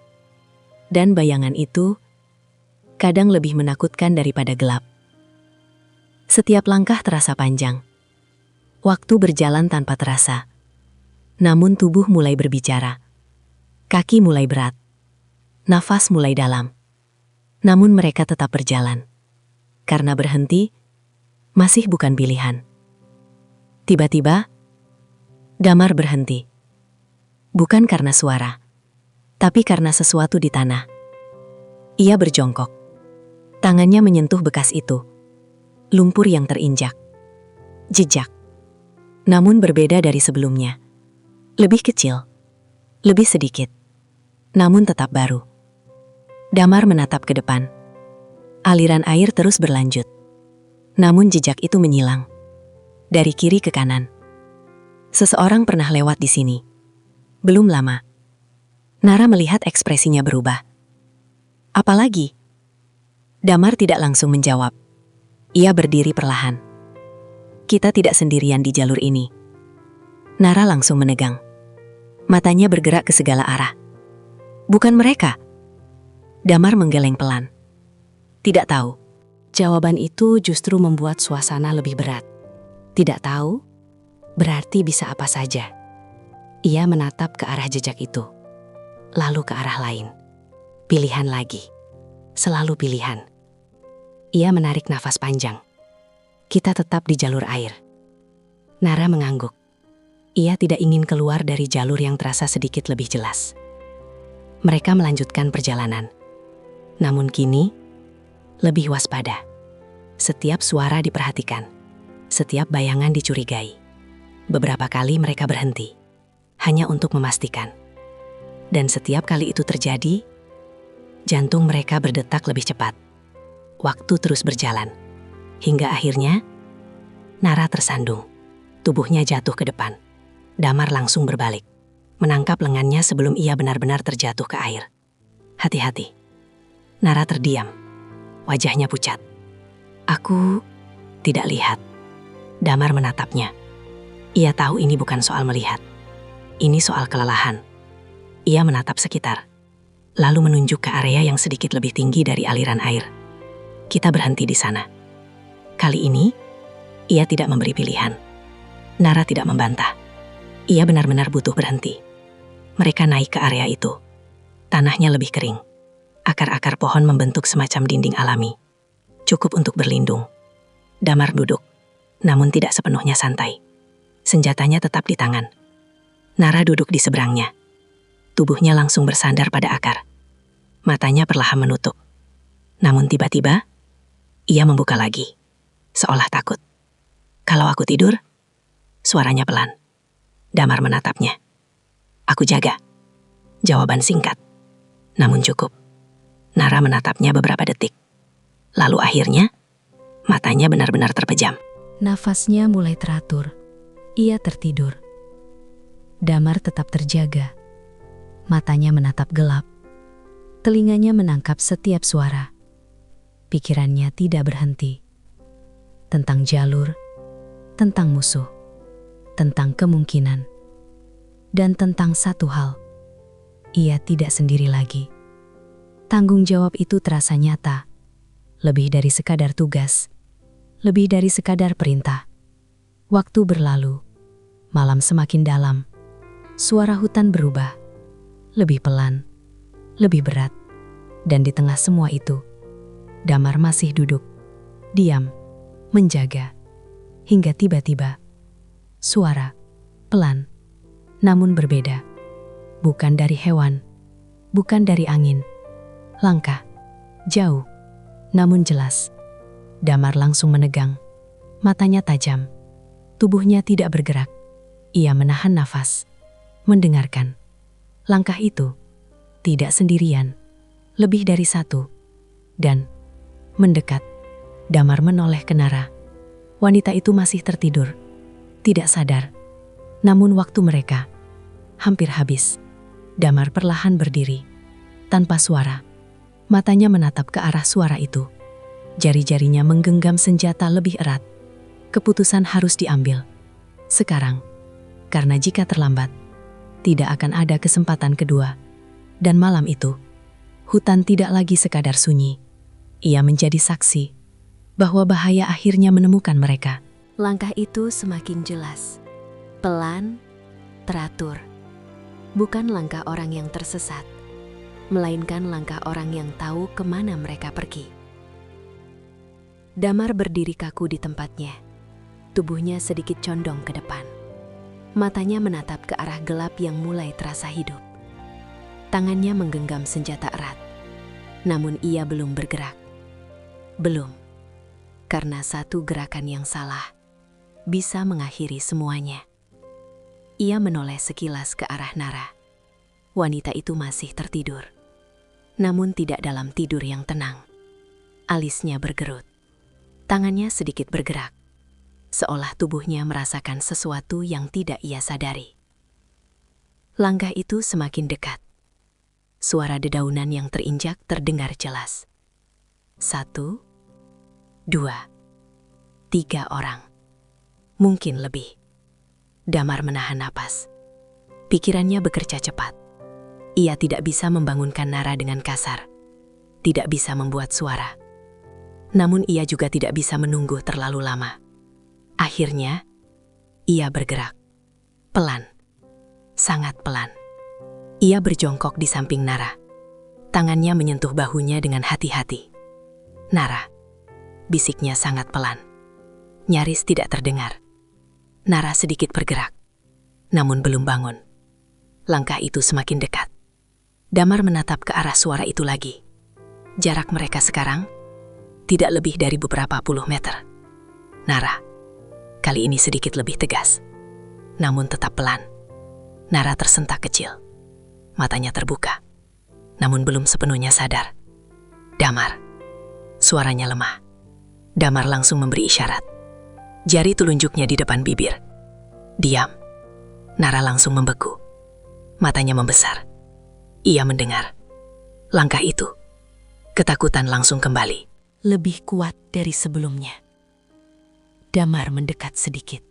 Dan bayangan itu kadang lebih menakutkan daripada gelap. Setiap langkah terasa panjang. Waktu berjalan tanpa terasa. Namun tubuh mulai berbicara. Kaki mulai berat. Nafas mulai dalam. Namun mereka tetap berjalan. Karena berhenti masih bukan pilihan. Tiba-tiba, Damar berhenti. Bukan karena suara, tapi karena sesuatu di tanah. Ia berjongkok. Tangannya menyentuh bekas itu. Lumpur yang terinjak. Jejak. Namun berbeda dari sebelumnya. Lebih kecil. Lebih sedikit. Namun tetap baru. Damar menatap ke depan. Aliran air terus berlanjut. Namun jejak itu menyilang. Dari kiri ke kanan. Seseorang pernah lewat di sini. Belum lama. Nara melihat ekspresinya berubah. Apalagi? Damar tidak langsung menjawab. Ia berdiri perlahan. Kita tidak sendirian di jalur ini. Nara langsung menegang. Matanya bergerak ke segala arah. Bukan mereka. Damar menggeleng pelan. Tidak tahu. Jawaban itu justru membuat suasana lebih berat. Tidak tahu, berarti bisa apa saja. Ia menatap ke arah jejak itu. Lalu ke arah lain. Pilihan lagi. Selalu pilihan. Ia menarik nafas panjang. Kita tetap di jalur air. Nara mengangguk. Ia tidak ingin keluar dari jalur yang terasa sedikit lebih jelas. Mereka melanjutkan perjalanan. Namun kini, lebih waspada. Setiap suara diperhatikan. Setiap bayangan dicurigai. Beberapa kali mereka berhenti. Hanya untuk memastikan. Dan setiap kali itu terjadi, jantung mereka berdetak lebih cepat. Waktu terus berjalan. Hingga akhirnya, Nara tersandung. Tubuhnya jatuh ke depan. Damar langsung berbalik. Menangkap lengannya sebelum ia benar-benar terjatuh ke air. Hati-hati. Nara terdiam. Wajahnya pucat. Aku tidak lihat. Damar menatapnya. Ia tahu ini bukan soal melihat. Ini soal kelelahan. Ia menatap sekitar. Lalu menunjuk ke area yang sedikit lebih tinggi dari aliran air. Kita berhenti di sana. Kali ini, ia tidak memberi pilihan. Nara tidak membantah. Ia benar-benar butuh berhenti. Mereka naik ke area itu. Tanahnya lebih kering. Akar-akar pohon membentuk semacam dinding alami. Cukup untuk berlindung. Damar duduk, namun tidak sepenuhnya santai. Senjatanya tetap di tangan. Nara duduk di seberangnya. Tubuhnya langsung bersandar pada akar. Matanya perlahan menutup. Namun tiba-tiba, ia membuka lagi. Seolah takut. Kalau aku tidur, suaranya pelan. Damar menatapnya. Aku jaga. Jawaban singkat. Namun cukup. Nara menatapnya beberapa detik. Lalu akhirnya, matanya benar-benar terpejam. Nafasnya mulai teratur. Ia tertidur. Damar tetap terjaga. Matanya menatap gelap. Telinganya menangkap setiap suara. Pikirannya tidak berhenti. Tentang jalur, tentang musuh, tentang kemungkinan, dan tentang satu hal. ia tidak sendiri lagi. Tanggung jawab itu terasa nyata, lebih dari sekadar tugas, lebih dari sekadar perintah. Waktu berlalu, malam semakin dalam, suara hutan berubah, lebih pelan, lebih berat, dan di tengah semua itu, Damar masih duduk, diam, menjaga, hingga tiba-tiba, suara, pelan, namun berbeda, bukan dari hewan, bukan dari angin, langkah, jauh, namun jelas. Damar langsung menegang, matanya tajam, tubuhnya tidak bergerak. Ia menahan nafas, mendengarkan. Langkah itu tidak sendirian, lebih dari satu, dan mendekat. Damar menoleh ke Nara. Wanita itu masih tertidur, tidak sadar. Namun waktu mereka hampir habis. Damar perlahan berdiri, tanpa suara. Matanya menatap ke arah suara itu. Jari-jarinya menggenggam senjata lebih erat. Keputusan harus diambil sekarang, karena jika terlambat, tidak akan ada kesempatan kedua. Dan malam itu, hutan tidak lagi sekadar sunyi. Ia menjadi saksi bahwa bahaya akhirnya menemukan mereka. Langkah itu semakin jelas, pelan, teratur. Bukan langkah orang yang tersesat, melainkan langkah orang yang tahu kemana mereka pergi. Damar berdiri kaku di tempatnya, tubuhnya sedikit condong ke depan. Matanya menatap ke arah gelap yang mulai terasa hidup. Tangannya menggenggam senjata erat, namun ia belum bergerak. Belum, karena satu gerakan yang salah bisa mengakhiri semuanya. Ia menoleh sekilas ke arah Nara. Wanita itu masih tertidur, namun tidak dalam tidur yang tenang. Alisnya bergerut, tangannya sedikit bergerak, seolah tubuhnya merasakan sesuatu yang tidak ia sadari. Langkah itu semakin dekat. Suara dedaunan yang terinjak terdengar jelas. 1, 2, 3 orang. Mungkin lebih. Damar menahan napas. Pikirannya bekerja cepat. Ia tidak bisa membangunkan Nara dengan kasar. Tidak bisa membuat suara. Namun ia juga tidak bisa menunggu terlalu lama. Akhirnya, ia bergerak. Pelan. Sangat pelan. Ia berjongkok di samping Nara. Tangannya menyentuh bahunya dengan hati-hati. Nara, bisiknya sangat pelan. Nyaris tidak terdengar. Nara sedikit bergerak, namun belum bangun. Langkah itu semakin dekat. Damar menatap ke arah suara itu lagi. Jarak mereka sekarang tidak lebih dari beberapa puluh meter. Nara, kali ini sedikit lebih tegas, namun tetap pelan. Nara tersentak kecil. Matanya terbuka, namun belum sepenuhnya sadar. Damar. Suaranya lemah. Damar langsung memberi isyarat. Jari telunjuknya di depan bibir. Diam. Nara langsung membeku. Matanya membesar. Ia mendengar. Langkah itu. Ketakutan langsung kembali. Lebih kuat dari sebelumnya. Damar mendekat sedikit.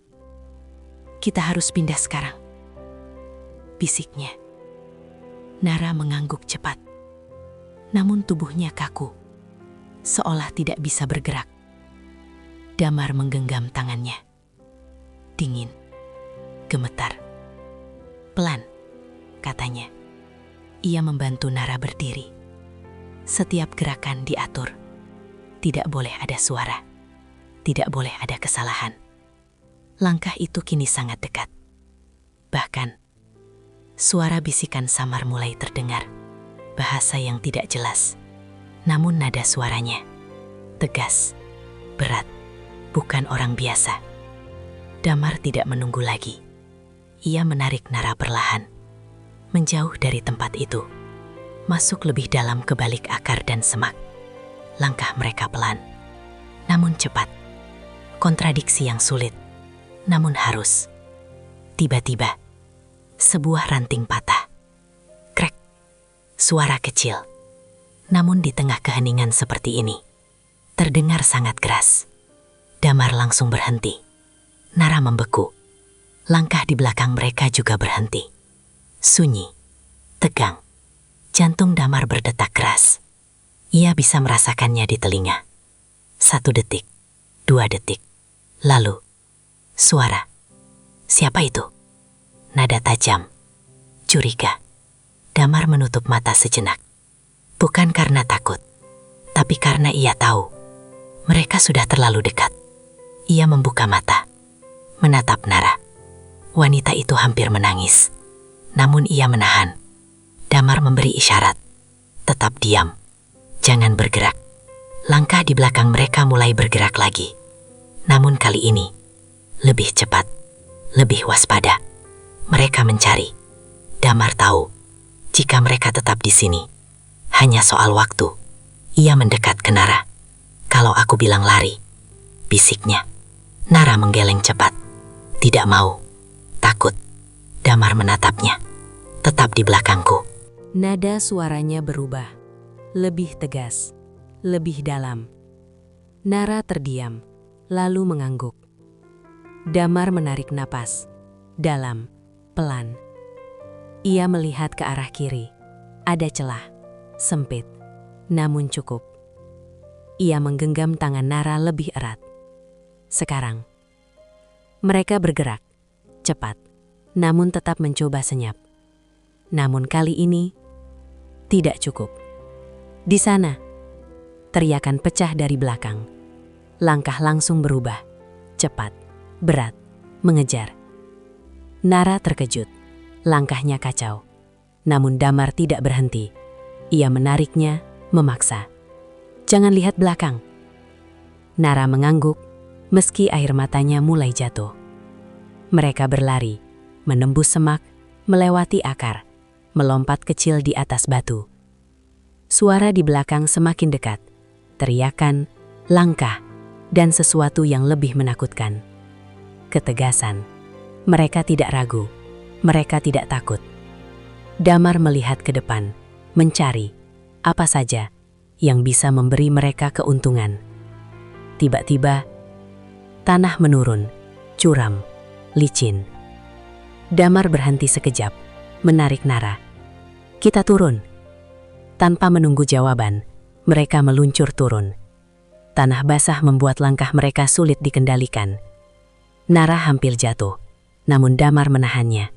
Kita harus pindah sekarang, bisiknya. Nara mengangguk cepat. Namun tubuhnya kaku, seolah tidak bisa bergerak. Damar menggenggam tangannya. Dingin, gemetar. Pelan, katanya. Ia membantu Nara berdiri. Setiap gerakan diatur. Tidak boleh ada suara. Tidak boleh ada kesalahan. Langkah itu kini sangat dekat. Bahkan, suara bisikan samar mulai terdengar. Bahasa yang tidak jelas. Namun nada suaranya tegas, berat. Bukan orang biasa. Damar tidak menunggu lagi. Ia menarik Nara perlahan, menjauh dari tempat itu, masuk lebih dalam ke balik akar dan semak. Langkah mereka pelan, namun cepat. Kontradiksi yang sulit, namun harus. Tiba-tiba, sebuah ranting patah. Krek, suara kecil. Namun di tengah keheningan seperti ini, terdengar sangat keras. Damar langsung berhenti. Nara membeku. Langkah di belakang mereka juga berhenti. Sunyi, tegang. Jantung Damar berdetak keras. Ia bisa merasakannya di telinga. 1 detik, 2 detik. Lalu, suara. Siapa itu? Nada tajam. Curiga. Damar menutup mata sejenak. Bukan karena takut, tapi karena ia tahu mereka sudah terlalu dekat. Ia membuka mata, menatap Nara. Wanita itu hampir menangis, namun ia menahan. Damar memberi isyarat. Tetap diam. Jangan bergerak. Langkah di belakang mereka mulai bergerak lagi. Namun kali ini, lebih cepat, lebih waspada. Mereka mencari. Damar tahu, jika mereka tetap di sini, hanya soal waktu. Ia mendekat ke Nara. Kalau aku bilang lari, bisiknya. Nara menggeleng cepat. Tidak mau. Takut. Damar menatapnya. Tetap di belakangku. Nada suaranya berubah. Lebih tegas. Lebih dalam. Nara terdiam. Lalu mengangguk. Damar menarik napas. Dalam. Pelan. Ia melihat ke arah kiri. Ada celah. Sempit. Namun cukup. Ia menggenggam tangan Nara lebih erat. Sekarang. Mereka bergerak. Cepat. Namun tetap mencoba senyap. Namun kali ini, tidak cukup. Di sana, teriakan pecah dari belakang. Langkah langsung berubah. Cepat, berat, mengejar. Nara terkejut. Langkahnya kacau. Namun Damar tidak berhenti. Ia menariknya, memaksa. Jangan lihat belakang. Nara mengangguk, meski air matanya mulai jatuh. Mereka berlari, menembus semak, melewati akar, melompat kecil di atas batu. Suara di belakang semakin dekat, teriakan, langkah, dan sesuatu yang lebih menakutkan. Ketegasan. Mereka tidak ragu, mereka tidak takut. Damar melihat ke depan, mencari apa saja yang bisa memberi mereka keuntungan. Tiba-tiba, tanah menurun, curam, licin. Damar berhenti sekejap, menarik Nara. Kita turun. Tanpa menunggu jawaban, mereka meluncur turun. Tanah basah membuat langkah mereka sulit dikendalikan. Nara hampir jatuh, namun Damar menahannya.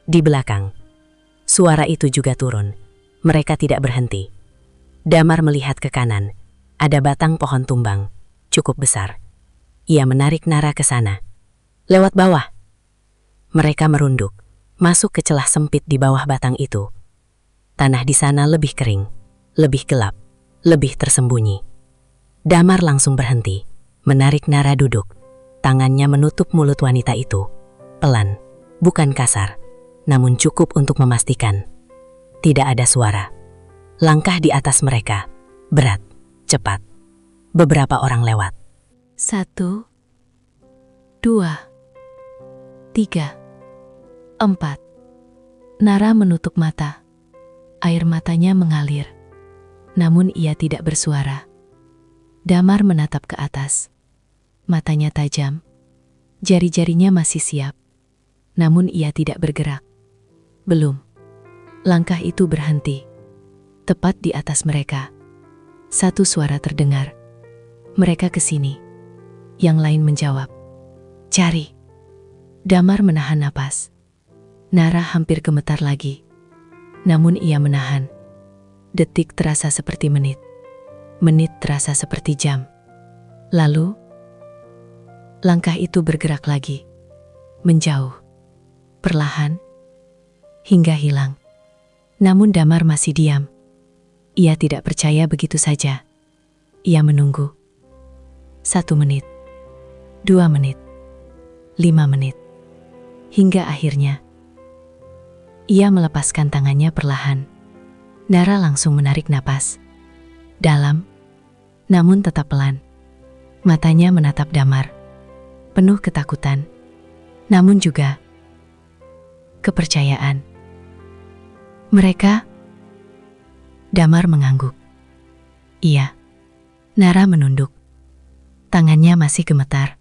Di belakang, suara itu juga turun. Mereka tidak berhenti. Damar melihat ke kanan. Ada batang pohon tumbang, cukup besar. Ia menarik Nara ke sana. Lewat bawah. Mereka merunduk, masuk ke celah sempit di bawah batang itu. Tanah di sana lebih kering, lebih gelap, lebih tersembunyi. Damar langsung berhenti, menarik Nara duduk. Tangannya menutup mulut wanita itu. Pelan, bukan kasar, namun cukup untuk memastikan. Tidak ada suara. Langkah di atas mereka, berat, cepat. Beberapa orang lewat. 1, 2, 3, 4. Nara menutup mata. Air matanya mengalir. Namun ia tidak bersuara. Damar menatap ke atas. Matanya tajam. Jari-jarinya masih siap. Namun ia tidak bergerak. Belum. Langkah itu berhenti. Tepat di atas mereka. Satu suara terdengar. Mereka ke sini. Yang lain menjawab. Cari. Damar menahan napas. Nara hampir gemetar lagi. Namun ia menahan. Detik terasa seperti menit. Menit terasa seperti jam. Lalu, langkah itu bergerak lagi. Menjauh. Perlahan. Hingga hilang. Namun Damar masih diam. Ia tidak percaya begitu saja. Ia menunggu. 1 menit. 2 menit. 5 menit. Hingga akhirnya, ia melepaskan tangannya perlahan. Nara langsung menarik napas. Dalam, namun tetap pelan. Matanya menatap Damar. Penuh ketakutan. Namun juga kepercayaan. Mereka? Damar mengangguk. Iya. Nara menunduk. Tangannya masih gemetar.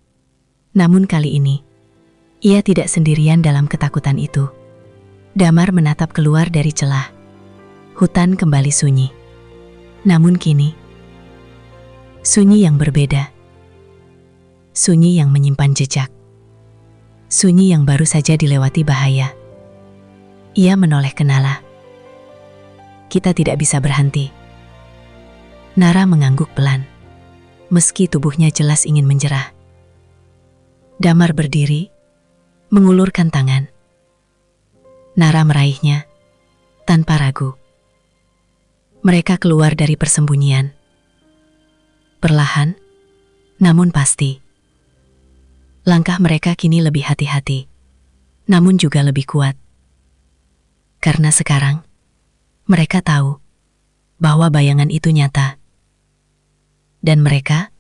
Namun kali ini, ia tidak sendirian dalam ketakutan itu. Damar menatap keluar dari celah. Hutan kembali sunyi. Namun kini, sunyi yang berbeda. Sunyi yang menyimpan jejak. Sunyi yang baru saja dilewati bahaya. Ia menoleh ke Nala. Kita tidak bisa berhenti. Nara mengangguk pelan, meski tubuhnya jelas ingin menjerah. Damar berdiri, mengulurkan tangan. Nara meraihnya, tanpa ragu. Mereka keluar dari persembunyian. Perlahan, namun pasti. Langkah mereka kini lebih hati-hati, namun juga lebih kuat. Karena sekarang, mereka tahu bahwa bayangan itu nyata. Dan mereka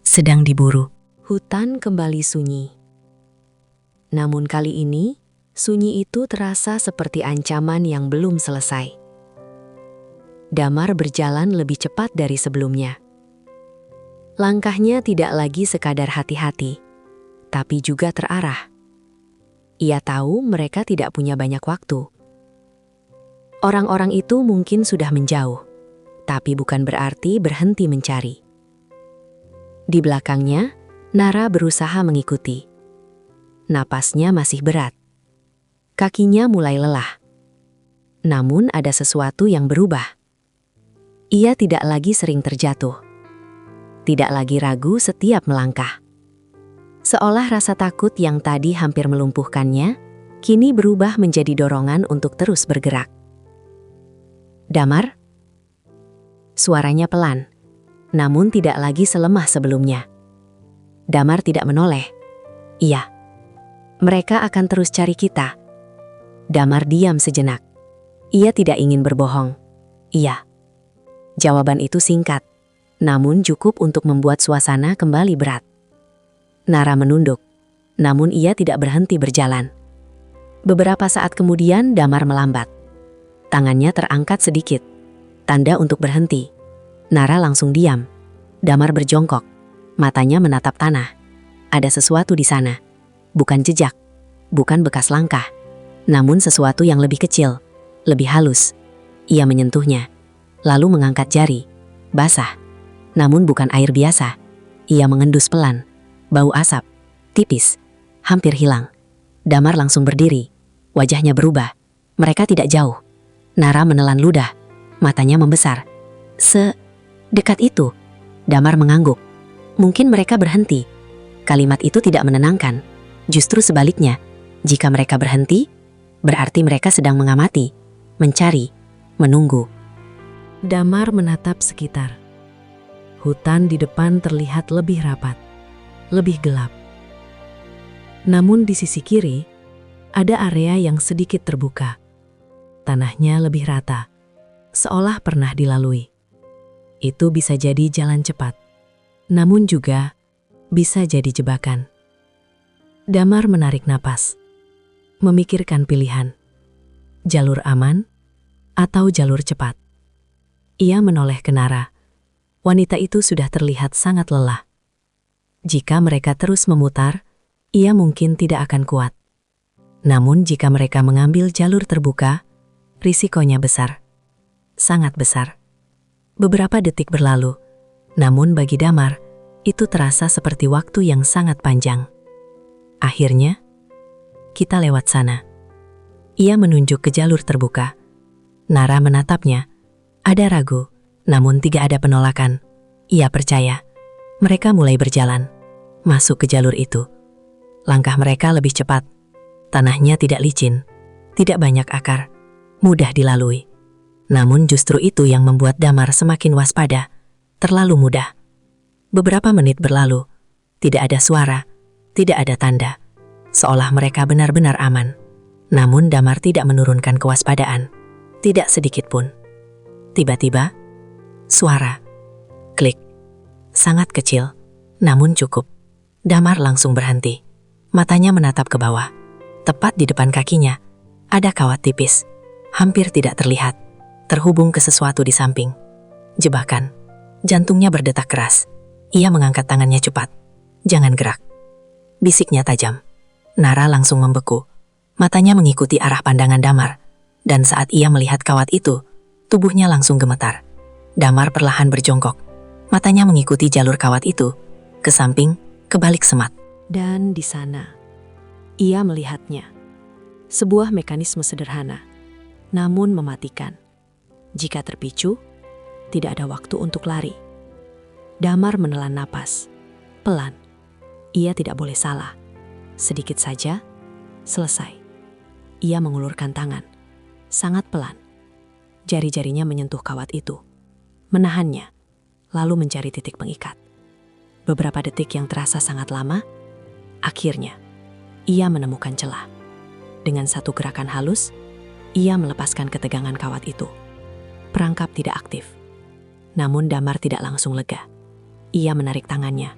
sedang diburu. Hutan kembali sunyi. Namun kali ini, sunyi itu terasa seperti ancaman yang belum selesai. Damar berjalan lebih cepat dari sebelumnya. Langkahnya tidak lagi sekadar hati-hati, tapi juga terarah. Ia tahu mereka tidak punya banyak waktu. Orang-orang itu mungkin sudah menjauh, tapi bukan berarti berhenti mencari. Di belakangnya, Nara berusaha mengikuti. Napasnya masih berat. Kakinya mulai lelah. Namun ada sesuatu yang berubah. Ia tidak lagi sering terjatuh. Tidak lagi ragu setiap melangkah. Seolah rasa takut yang tadi hampir melumpuhkannya, kini berubah menjadi dorongan untuk terus bergerak. Damar? Suaranya pelan, namun tidak lagi selemah sebelumnya. Damar tidak menoleh. Iya, mereka akan terus cari kita. Damar diam sejenak. Ia tidak ingin berbohong. Iya. Jawaban itu singkat, namun cukup untuk membuat suasana kembali berat. Nara menunduk, namun ia tidak berhenti berjalan. Beberapa saat kemudian Damar melambat. Tangannya terangkat sedikit, tanda untuk berhenti. Nara langsung diam. Damar berjongkok, matanya menatap tanah. Ada sesuatu di sana. Bukan jejak, bukan bekas langkah, namun sesuatu yang lebih kecil, lebih halus. Ia menyentuhnya, lalu mengangkat jari. Basah, namun bukan air biasa. Ia mengendus pelan. Bau asap, tipis, hampir hilang. Damar langsung berdiri. Wajahnya berubah. Mereka tidak jauh. Nara menelan ludah. Matanya membesar. Sedekat itu. Damar mengangguk. Mungkin mereka berhenti. Kalimat itu tidak menenangkan. Justru sebaliknya. Jika mereka berhenti, berarti mereka sedang mengamati, mencari, menunggu. Damar menatap sekitar. Hutan di depan terlihat lebih rapat, lebih gelap. Namun di sisi kiri, ada area yang sedikit terbuka. Tanahnya lebih rata, seolah pernah dilalui. Itu bisa jadi jalan cepat, namun juga bisa jadi jebakan. Damar menarik napas, memikirkan pilihan. Jalur aman atau jalur cepat. Ia menoleh ke Nara. Wanita itu sudah terlihat sangat lelah. Jika mereka terus memutar, ia mungkin tidak akan kuat. Namun jika mereka mengambil jalur terbuka, risikonya besar. Sangat besar. Beberapa detik berlalu, namun bagi Damar, itu terasa seperti waktu yang sangat panjang. Akhirnya, kita lewat sana. Ia menunjuk ke jalur terbuka. Nara menatapnya. Ada ragu, namun tidak ada penolakan. Ia percaya. Mereka mulai berjalan, masuk ke jalur itu. Langkah mereka lebih cepat. Tanahnya tidak licin, tidak banyak akar, mudah dilalui. Namun justru itu yang membuat Damar semakin waspada, terlalu mudah. Beberapa menit berlalu, tidak ada suara, tidak ada tanda. Seolah mereka benar-benar aman. Namun Damar tidak menurunkan kewaspadaan, tidak sedikit pun. Tiba-tiba, suara, klik. Sangat kecil, namun cukup. Damar langsung berhenti. Matanya menatap ke bawah. Tepat di depan kakinya, ada kawat tipis. Hampir tidak terlihat. Terhubung ke sesuatu di samping. Jebakan. Jantungnya berdetak keras. Ia mengangkat tangannya cepat. Jangan gerak. Bisiknya tajam. Nara langsung membeku. Matanya mengikuti arah pandangan Damar. Dan saat ia melihat kawat itu, tubuhnya langsung gemetar. Damar perlahan berjongkok. Matanya mengikuti jalur kawat itu, ke samping, ke balik semat. Dan di sana, ia melihatnya. Sebuah mekanisme sederhana, namun mematikan. Jika terpicu, tidak ada waktu untuk lari. Damar menelan napas, pelan. Ia tidak boleh salah. Sedikit saja, selesai. Ia mengulurkan tangan, sangat pelan. Jari-jarinya menyentuh kawat itu, menahannya, lalu mencari titik pengikat. Beberapa detik yang terasa sangat lama, akhirnya, ia menemukan celah. Dengan satu gerakan halus, ia melepaskan ketegangan kawat itu. Perangkap tidak aktif. Namun Damar tidak langsung lega. Ia menarik tangannya,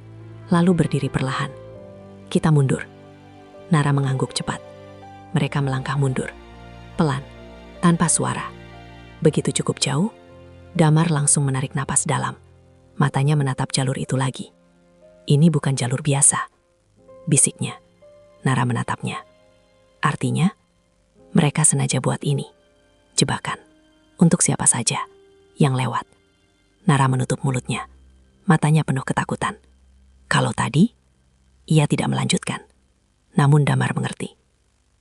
lalu berdiri perlahan. Kita mundur. Nara mengangguk cepat. Mereka melangkah mundur. Pelan, tanpa suara. Begitu cukup jauh, Damar langsung menarik napas dalam. Matanya menatap jalur itu lagi. Ini bukan jalur biasa, bisiknya. Nara menatapnya. Artinya, mereka sengaja buat ini. Jebakan. Untuk siapa saja yang lewat. Nara menutup mulutnya. Matanya penuh ketakutan. Kalau tadi, ia tidak melanjutkan. Namun Damar mengerti.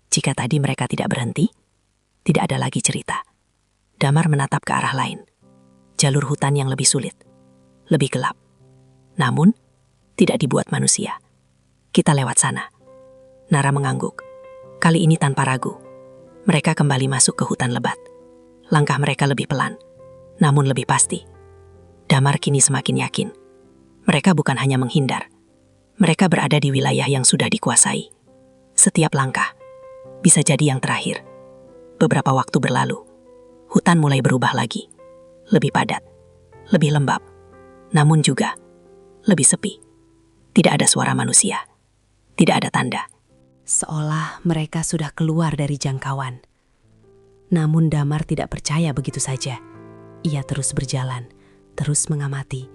Jika tadi mereka tidak berhenti, tidak ada lagi cerita. Damar menatap ke arah lain. Jalur hutan yang lebih sulit. Lebih gelap. Namun, tidak dibuat manusia. Kita lewat sana. Nara mengangguk. Kali ini tanpa ragu. Mereka kembali masuk ke hutan lebat. Langkah mereka lebih pelan, namun lebih pasti. Damar kini semakin yakin. Mereka bukan hanya menghindar. Mereka berada di wilayah yang sudah dikuasai. Setiap langkah bisa jadi yang terakhir. Beberapa waktu berlalu. Hutan mulai berubah lagi. Lebih padat, lebih lembab, namun juga lebih sepi. Tidak ada suara manusia. Tidak ada tanda. Seolah mereka sudah keluar dari jangkauan. Namun Damar tidak percaya begitu saja. Ia terus berjalan, terus mengamati,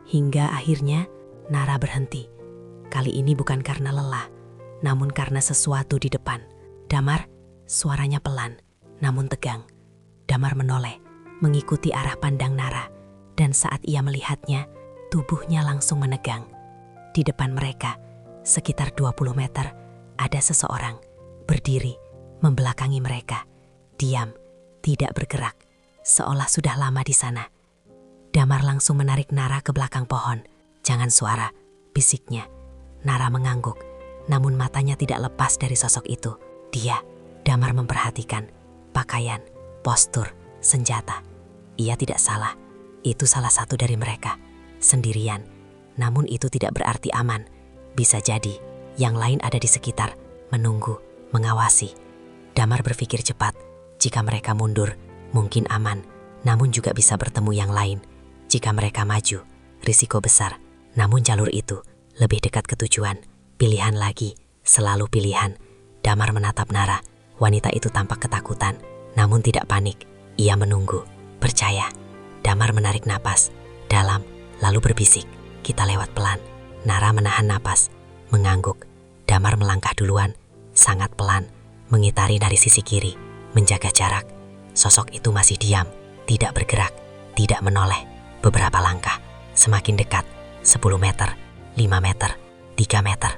hingga akhirnya Nara berhenti. Kali ini bukan karena lelah, namun karena sesuatu di depan. Damar, suaranya pelan, namun tegang. Damar menoleh, mengikuti arah pandang Nara, dan saat ia melihatnya, tubuhnya langsung menegang. Di depan mereka, sekitar 20 meter, ada seseorang berdiri membelakangi mereka. Diam, tidak bergerak, seolah sudah lama di sana. Damar langsung menarik Nara ke belakang pohon. Jangan suara, bisiknya. Nara mengangguk, namun matanya tidak lepas dari sosok itu. Dia, Damar memperhatikan pakaian, postur, senjata. Ia tidak salah, itu salah satu dari mereka. Sendirian, namun itu tidak berarti aman. Bisa jadi yang lain ada di sekitar, menunggu, mengawasi. Damar berpikir cepat. Jika mereka mundur, mungkin aman, namun juga bisa bertemu yang lain. Jika mereka maju, risiko besar. Namun jalur itu lebih dekat ke tujuan. Pilihan lagi, selalu pilihan. Damar menatap Nara. Wanita itu tampak ketakutan, namun tidak panik. Ia menunggu, percaya. Damar menarik napas dalam, lalu berbisik, kita lewat pelan. Nara menahan napas, mengangguk. Damar melangkah duluan, sangat pelan, mengitari dari sisi kiri, menjaga jarak. Sosok itu masih diam, tidak bergerak, tidak menoleh. Beberapa langkah, semakin dekat, 10 meter, 5 meter, 3 meter.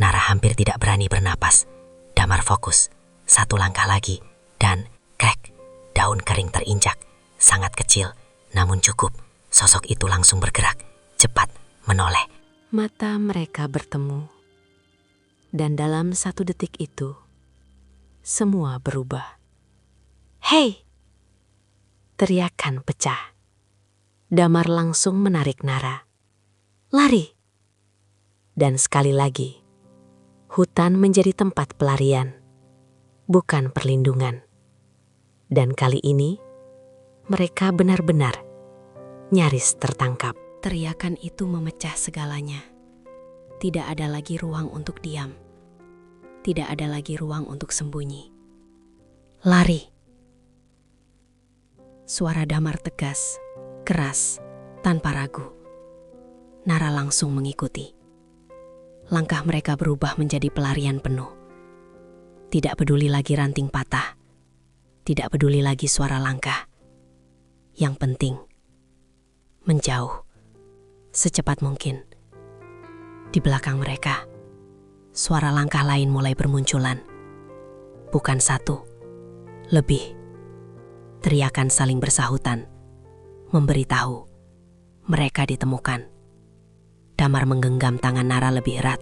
Nara hampir tidak berani bernapas. Damar fokus, 1 langkah lagi, dan krek, daun kering terinjak, sangat kecil, namun cukup. Sosok itu langsung bergerak, cepat, menoleh. Mata mereka bertemu. Dan dalam 1 detik itu, semua berubah. "Hei!" Teriakan pecah. Damar langsung menarik Nara. "Lari!" Dan sekali lagi, hutan menjadi tempat pelarian, bukan perlindungan. Dan kali ini, mereka benar-benar nyaris tertangkap. Teriakan itu memecah segalanya. Tidak ada lagi ruang untuk diam. Tidak ada lagi ruang untuk sembunyi. Lari. Suara Damar tegas, keras, tanpa ragu. Nara langsung mengikuti. Langkah mereka berubah menjadi pelarian penuh. Tidak peduli lagi ranting patah. Tidak peduli lagi suara langkah. Yang penting, menjauh secepat mungkin. Di belakang mereka, suara langkah lain mulai bermunculan. Bukan satu, lebih. Teriakan saling bersahutan, memberitahu mereka ditemukan. Damar menggenggam tangan Nara lebih erat,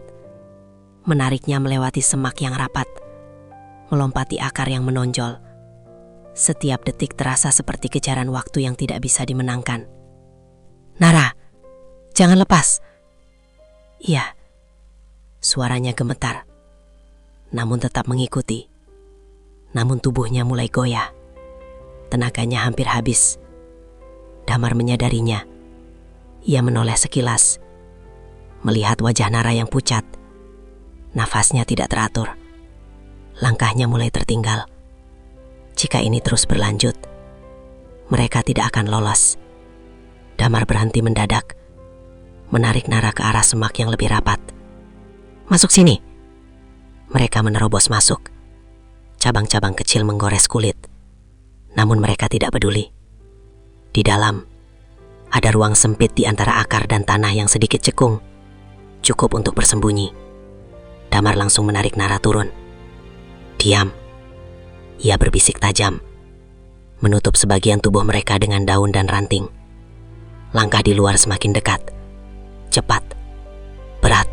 menariknya melewati semak yang rapat, melompati akar yang menonjol. Setiap detik terasa seperti kejaran waktu yang tidak bisa dimenangkan. Nara, jangan lepas. Iya, suaranya gemetar, namun tetap mengikuti. Namun tubuhnya mulai goyah. Tenaganya hampir habis. Damar menyadarinya. Ia menoleh sekilas, melihat wajah Nara yang pucat. Nafasnya tidak teratur. Langkahnya mulai tertinggal. Jika ini terus berlanjut, mereka tidak akan lolos. Damar berhenti mendadak, menarik Nara ke arah semak yang lebih rapat. Masuk sini. Mereka menerobos masuk. Cabang-cabang kecil menggores kulit. Namun mereka tidak peduli. Di dalam, ada ruang sempit di antara akar dan tanah yang sedikit cekung. Cukup untuk bersembunyi. Damar langsung menarik Nara turun. Diam. Ia berbisik tajam, menutup sebagian tubuh mereka dengan daun dan ranting. Langkah di luar semakin dekat. Cepat. Berat.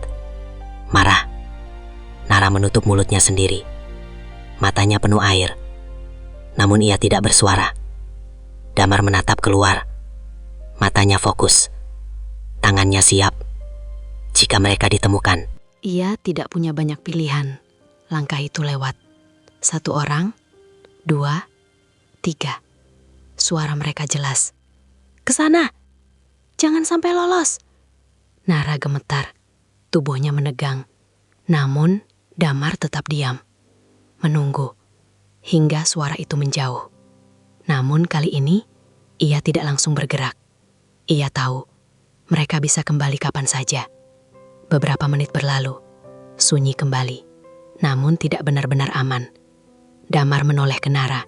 Marah. Nara menutup mulutnya sendiri. Matanya penuh air. Namun ia tidak bersuara. Damar menatap keluar. Matanya fokus. Tangannya siap. Jika mereka ditemukan. Ia tidak punya banyak pilihan. Langkah itu lewat. 1 orang, 2, 3. Suara mereka jelas. Kesana! Jangan sampai lolos! Nara gemetar. Tubuhnya menegang. Namun, Damar tetap diam. Menunggu. Hingga suara itu menjauh. Namun kali ini, ia tidak langsung bergerak. Ia tahu, mereka bisa kembali kapan saja. Beberapa menit berlalu, sunyi kembali. Namun tidak benar-benar aman. Damar menoleh ke Nara.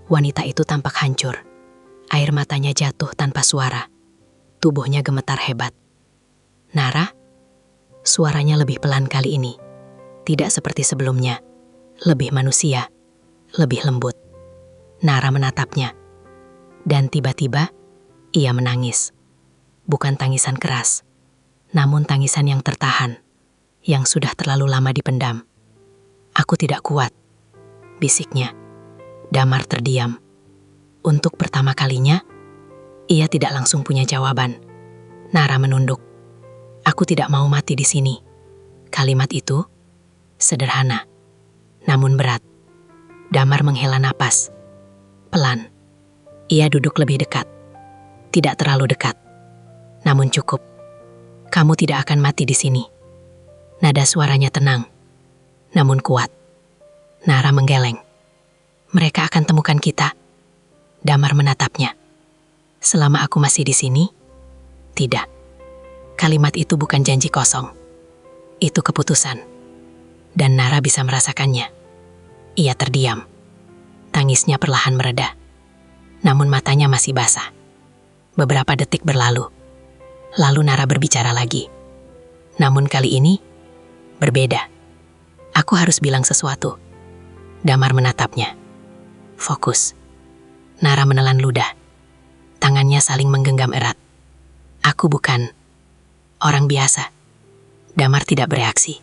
Wanita itu tampak hancur. Air matanya jatuh tanpa suara. Tubuhnya gemetar hebat. Nara? Suaranya lebih pelan kali ini. Tidak seperti sebelumnya. Lebih manusia. Lebih lembut. Nara menatapnya. Dan tiba-tiba, ia menangis. Bukan tangisan keras, namun tangisan yang tertahan, yang sudah terlalu lama dipendam. Aku tidak kuat, bisiknya. Damar terdiam. Untuk pertama kalinya, ia tidak langsung punya jawaban. Nara menunduk. Aku tidak mau mati di sini. Kalimat itu sederhana, namun berat. Damar menghela napas. Pelan. Ia duduk lebih dekat. Tidak terlalu dekat. Namun cukup. Kamu tidak akan mati di sini. Nada suaranya tenang, namun kuat. Nara menggeleng. Mereka akan temukan kita. Damar menatapnya. Selama aku masih di sini? Tidak. Kalimat itu bukan janji kosong. Itu keputusan. Dan Nara bisa merasakannya. Ia terdiam. Tangisnya perlahan mereda. Namun matanya masih basah. Beberapa detik berlalu. Lalu Nara berbicara lagi. Namun kali ini, berbeda. Aku harus bilang sesuatu. Damar menatapnya. Fokus. Nara menelan ludah. Tangannya saling menggenggam erat. Aku bukan orang biasa. Damar tidak bereaksi.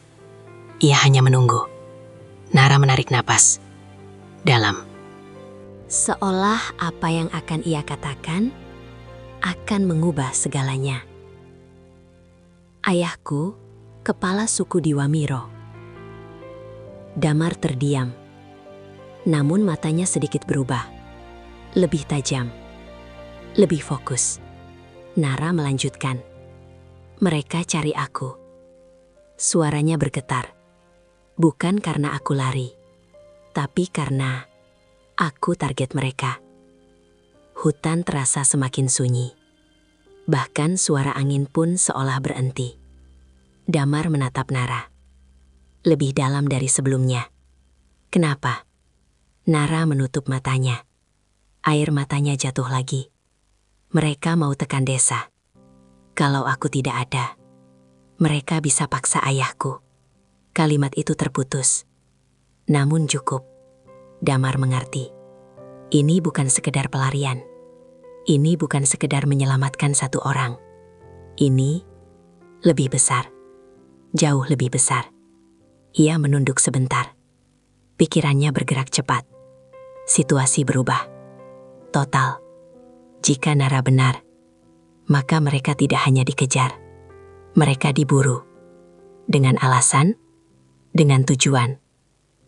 Ia hanya menunggu. Nara menarik napas. Dalam. Seolah apa yang akan ia katakan akan mengubah segalanya. Ayahku, kepala suku di Wamiro. Damar terdiam. Namun matanya sedikit berubah. Lebih tajam. Lebih fokus. Nara melanjutkan. Mereka cari aku. Suaranya bergetar. Bukan karena aku lari, tapi karena aku target mereka. Hutan terasa semakin sunyi. Bahkan suara angin pun seolah berhenti. Damar menatap Nara. Lebih dalam dari sebelumnya. Kenapa? Nara menutup matanya. Air matanya jatuh lagi. Mereka mau tekan desa. Kalau aku tidak ada, mereka bisa paksa ayahku. Kalimat itu terputus. Namun cukup. Damar mengerti. Ini bukan sekedar pelarian. Ini bukan sekedar menyelamatkan satu orang. Ini lebih besar. Jauh lebih besar. Ia menunduk sebentar. Pikirannya bergerak cepat. Situasi berubah. Total. Jika Nara benar, maka mereka tidak hanya dikejar. Mereka diburu. Dengan alasan, dengan tujuan.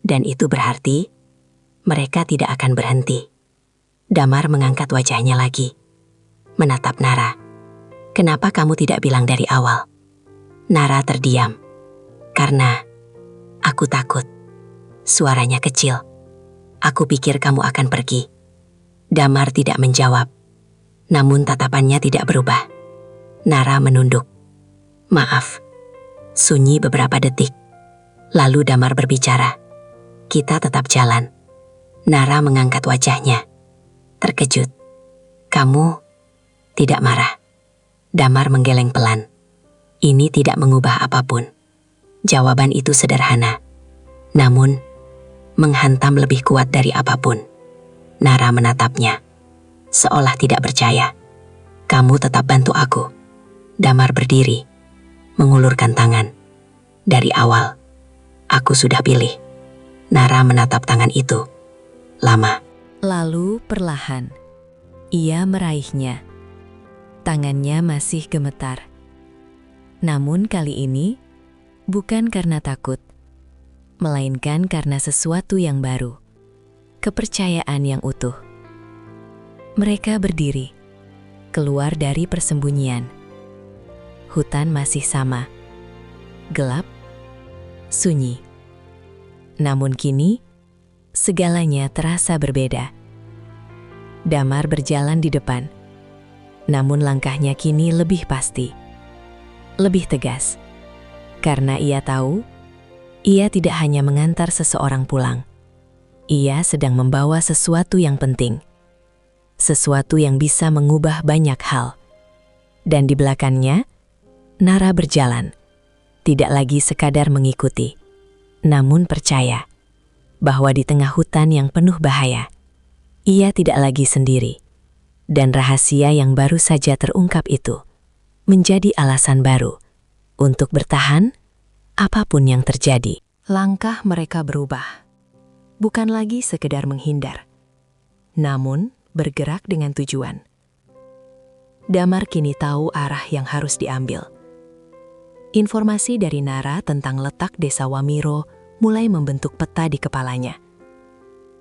Dan itu berarti mereka tidak akan berhenti. Damar mengangkat wajahnya lagi. Menatap Nara. Kenapa kamu tidak bilang dari awal? Nara terdiam. Karena aku takut. Suaranya kecil. Aku pikir kamu akan pergi. Damar tidak menjawab. Namun tatapannya tidak berubah. Nara menunduk. Maaf. Sunyi beberapa detik. Lalu Damar berbicara. Kita tetap jalan. Nara mengangkat wajahnya. Terkejut. Kamu tidak marah. Damar menggeleng pelan. Ini tidak mengubah apapun. Jawaban itu sederhana. Namun, menghantam lebih kuat dari apapun. Nara menatapnya, seolah tidak percaya. Kamu tetap bantu aku. Damar berdiri, mengulurkan tangan. Dari awal, aku sudah pilih. Nara menatap tangan itu. Lama. Lalu perlahan, ia meraihnya. Tangannya masih gemetar. Namun kali ini, bukan karena takut, melainkan karena sesuatu yang baru. Kepercayaan yang utuh. Mereka berdiri, keluar dari persembunyian. Hutan masih sama. Gelap, sunyi. Namun kini, segalanya terasa berbeda. Damar berjalan di depan. Namun langkahnya kini lebih pasti. Lebih tegas. Karena ia tahu, ia tidak hanya mengantar seseorang pulang. Ia sedang membawa sesuatu yang penting. Sesuatu yang bisa mengubah banyak hal. Dan di belakangnya, Nara berjalan. Tidak lagi sekadar mengikuti, namun percaya bahwa di tengah hutan yang penuh bahaya, ia tidak lagi sendiri. Dan rahasia yang baru saja terungkap itu menjadi alasan baru untuk bertahan apapun yang terjadi. Langkah mereka berubah. Bukan lagi sekedar menghindar, namun bergerak dengan tujuan. Damar kini tahu arah yang harus diambil. Informasi dari Nara tentang letak desa Wamiro mulai membentuk peta di kepalanya.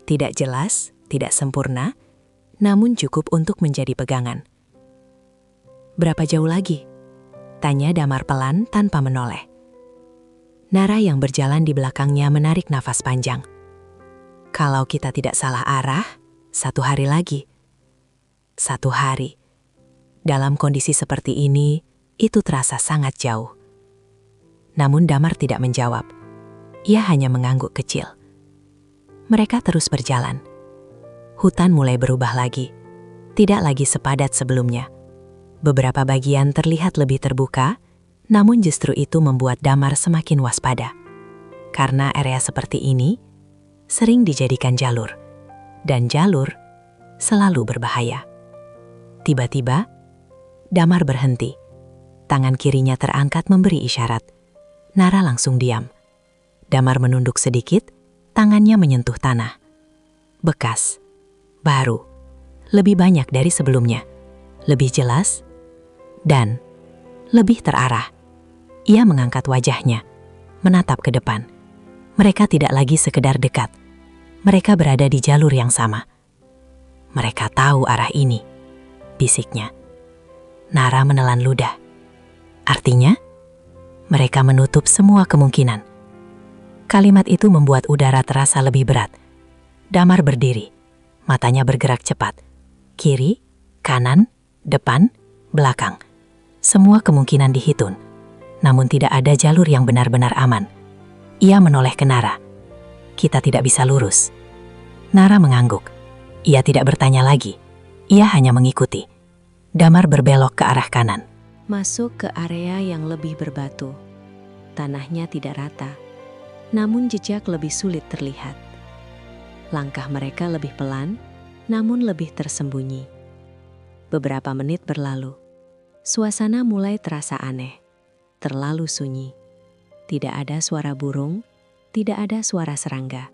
Tidak jelas, tidak sempurna, namun cukup untuk menjadi pegangan. Berapa jauh lagi? Tanya Damar pelan tanpa menoleh. Nara yang berjalan di belakangnya menarik nafas panjang. Kalau kita tidak salah arah, 1 hari lagi. 1 hari. Dalam kondisi seperti ini, itu terasa sangat jauh. Namun Damar tidak menjawab. Ia hanya mengangguk kecil. Mereka terus berjalan. Hutan mulai berubah lagi. Tidak lagi sepadat sebelumnya. Beberapa bagian terlihat lebih terbuka, namun justru itu membuat Damar semakin waspada. Karena area seperti ini sering dijadikan jalur, dan jalur selalu berbahaya. Tiba-tiba, Damar berhenti. Tangan kirinya terangkat memberi isyarat. Nara langsung diam. Damar menunduk sedikit, tangannya menyentuh tanah. Bekas, baru, lebih banyak dari sebelumnya, lebih jelas, dan lebih terarah. Ia mengangkat wajahnya, menatap ke depan. Mereka tidak lagi sekedar dekat. Mereka berada di jalur yang sama. Mereka tahu arah ini, bisiknya. Nara menelan ludah. Artinya, mereka menutup semua kemungkinan. Kalimat itu membuat udara terasa lebih berat. Damar berdiri, matanya bergerak cepat. Kiri, kanan, depan, belakang. Semua kemungkinan dihitung, namun tidak ada jalur yang benar-benar aman. Ia menoleh ke Nara. Kita tidak bisa lurus. Nara mengangguk. Ia tidak bertanya lagi. Ia hanya mengikuti. Damar berbelok ke arah kanan. Masuk ke area yang lebih berbatu. Tanahnya tidak rata, namun jejak lebih sulit terlihat. Langkah mereka lebih pelan, namun lebih tersembunyi. Beberapa menit berlalu. Suasana mulai terasa aneh, terlalu sunyi. Tidak ada suara burung, tidak ada suara serangga.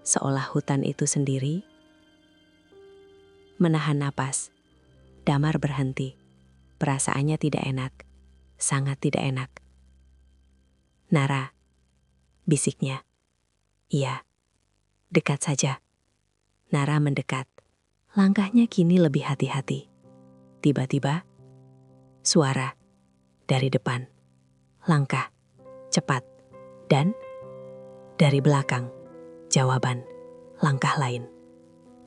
Seolah hutan itu sendiri. Menahan napas, Damar berhenti. Perasaannya tidak enak, sangat tidak enak. "Nara," bisiknya. "Iya, dekat saja." Nara mendekat. Langkahnya kini lebih hati-hati. Tiba-tiba, suara dari depan. Langkah cepat, dan dari belakang, jawaban, langkah lain.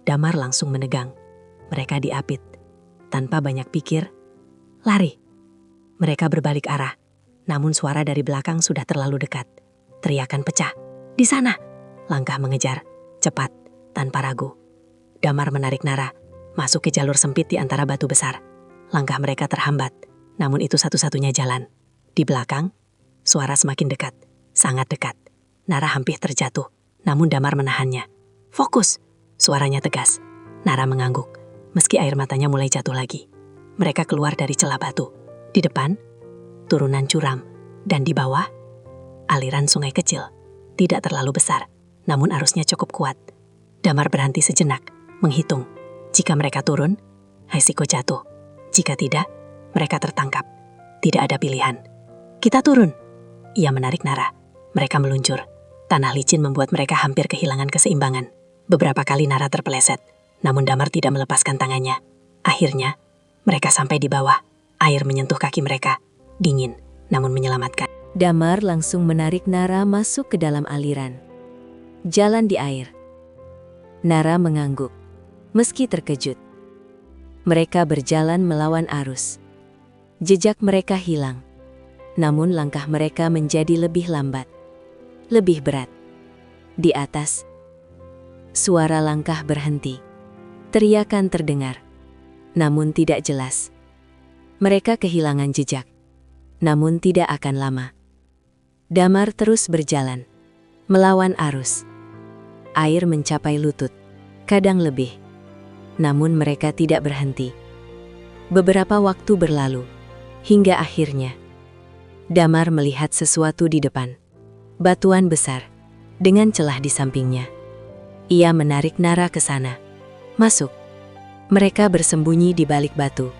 Damar langsung menegang. Mereka diapit. Tanpa banyak pikir, lari. Mereka berbalik arah, namun suara dari belakang sudah terlalu dekat. Teriakan pecah. "Di sana!" Langkah mengejar, cepat, tanpa ragu. Damar menarik Nara, masuk ke jalur sempit di antara batu besar. Langkah mereka terhambat, namun itu satu-satunya jalan. Di belakang, suara semakin dekat, sangat dekat. Nara hampir terjatuh, namun Damar menahannya. "Fokus!" Suaranya tegas. Nara mengangguk, meski air matanya mulai jatuh lagi. Mereka keluar dari celah batu. Di depan, turunan curam, dan di bawah, aliran sungai kecil. Tidak terlalu besar, namun arusnya cukup kuat. Damar berhenti sejenak, menghitung. Jika mereka turun, risiko jatuh. Jika tidak, mereka tertangkap. Tidak ada pilihan. "Kita turun!" Ia menarik Nara. Mereka meluncur. Tanah licin membuat mereka hampir kehilangan keseimbangan. Beberapa kali Nara terpeleset, namun Damar tidak melepaskan tangannya. Akhirnya, mereka sampai di bawah. Air menyentuh kaki mereka. Dingin, namun menyelamatkan. Damar langsung menarik Nara masuk ke dalam aliran. Jalan di air. Nara mengangguk, meski terkejut. Mereka berjalan melawan arus. Jejak mereka hilang, namun langkah mereka menjadi lebih lambat, lebih berat. Di atas, suara langkah berhenti. Teriakan terdengar, namun tidak jelas. Mereka kehilangan jejak, namun tidak akan lama. Damar terus berjalan, melawan arus. Air mencapai lutut, kadang lebih. Namun mereka tidak berhenti. Beberapa waktu berlalu, hingga akhirnya, Damar melihat sesuatu di depan. Batuan besar, dengan celah di sampingnya. Ia menarik Nara ke sana. Masuk. Mereka bersembunyi di balik batu.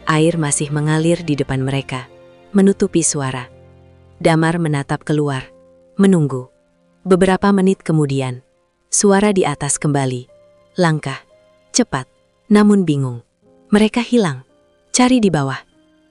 Air masih mengalir di depan mereka, menutupi suara. Damar menatap keluar, menunggu. Beberapa menit kemudian, suara di atas kembali. Langkah, cepat, namun bingung. Mereka hilang. Cari di bawah.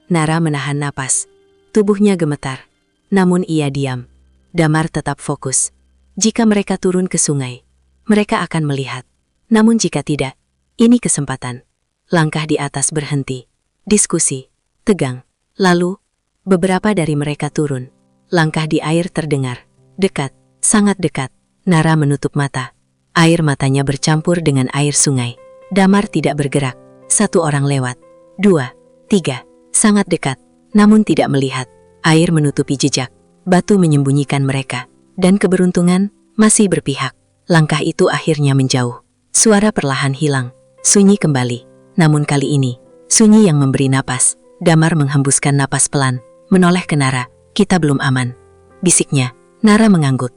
Nara menahan napas. Tubuhnya gemetar, namun ia diam. Damar tetap fokus. Jika mereka turun ke sungai, mereka akan melihat. Namun jika tidak, ini kesempatan. Langkah di atas berhenti. Diskusi, tegang. Lalu, beberapa dari mereka turun. Langkah di air terdengar. Dekat, sangat dekat. Nara menutup mata. Air matanya bercampur dengan air sungai. Damar tidak bergerak. Satu orang lewat. 2, 3, sangat dekat. Namun tidak melihat. Air menutupi jejak. Batu menyembunyikan mereka. Dan keberuntungan masih berpihak. Langkah itu akhirnya menjauh. Suara perlahan hilang. Sunyi kembali. Namun kali ini, sunyi yang memberi napas. Damar menghembuskan napas pelan, menoleh ke Nara. "Kita belum aman," bisiknya. Nara mengangguk.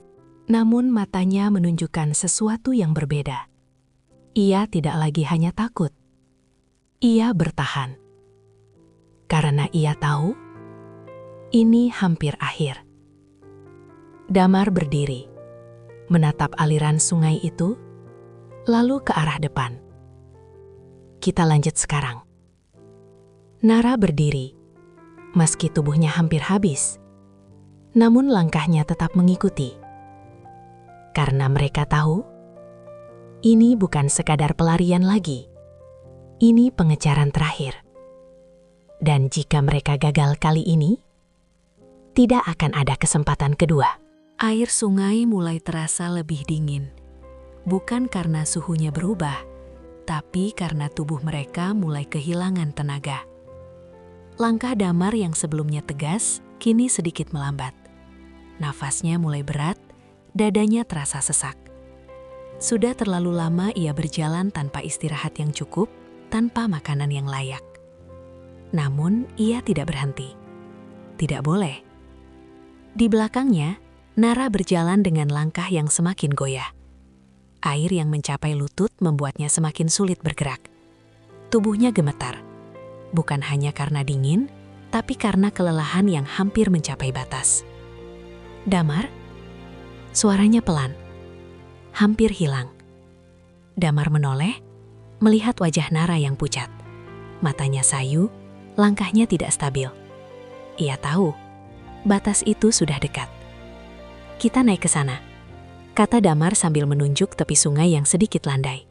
Namun matanya menunjukkan sesuatu yang berbeda. Ia tidak lagi hanya takut. Ia bertahan. Karena ia tahu, ini hampir akhir. Damar berdiri, menatap aliran sungai itu, lalu ke arah depan. "Kita lanjut sekarang." Nara berdiri, meski tubuhnya hampir habis. Namun langkahnya tetap mengikuti. Karena mereka tahu, ini bukan sekadar pelarian lagi. Ini pengejaran terakhir. Dan jika mereka gagal kali ini, tidak akan ada kesempatan kedua. Air sungai mulai terasa lebih dingin. Bukan karena suhunya berubah, tapi karena tubuh mereka mulai kehilangan tenaga. Langkah Damar yang sebelumnya tegas, kini sedikit melambat. Nafasnya mulai berat, dadanya terasa sesak. Sudah terlalu lama ia berjalan tanpa istirahat yang cukup, tanpa makanan yang layak. Namun ia tidak berhenti. Tidak boleh. Di belakangnya, Nara berjalan dengan langkah yang semakin goyah. Air yang mencapai lutut membuatnya semakin sulit bergerak. Tubuhnya gemetar. Bukan hanya karena dingin, tapi karena kelelahan yang hampir mencapai batas. Damar? Suaranya pelan. Hampir hilang. Damar menoleh, melihat wajah Nara yang pucat. Matanya sayu, langkahnya tidak stabil. Ia tahu, batas itu sudah dekat. Kita naik ke sana, kata Damar sambil menunjuk tepi sungai yang sedikit landai.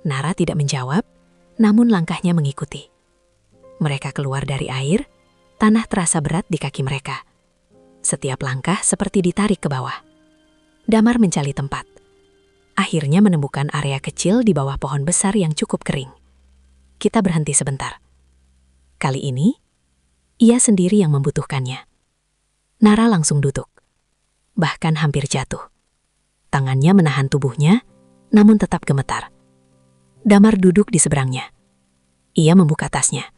Nara tidak menjawab, namun langkahnya mengikuti. Mereka keluar dari air, tanah terasa berat di kaki mereka. Setiap langkah seperti ditarik ke bawah. Damar mencari tempat. Akhirnya menemukan area kecil di bawah pohon besar yang cukup kering. Kita berhenti sebentar. Kali ini, ia sendiri yang membutuhkannya. Nara langsung duduk, bahkan hampir jatuh. Tangannya menahan tubuhnya, namun tetap gemetar. Damar duduk di seberangnya. Ia membuka tasnya.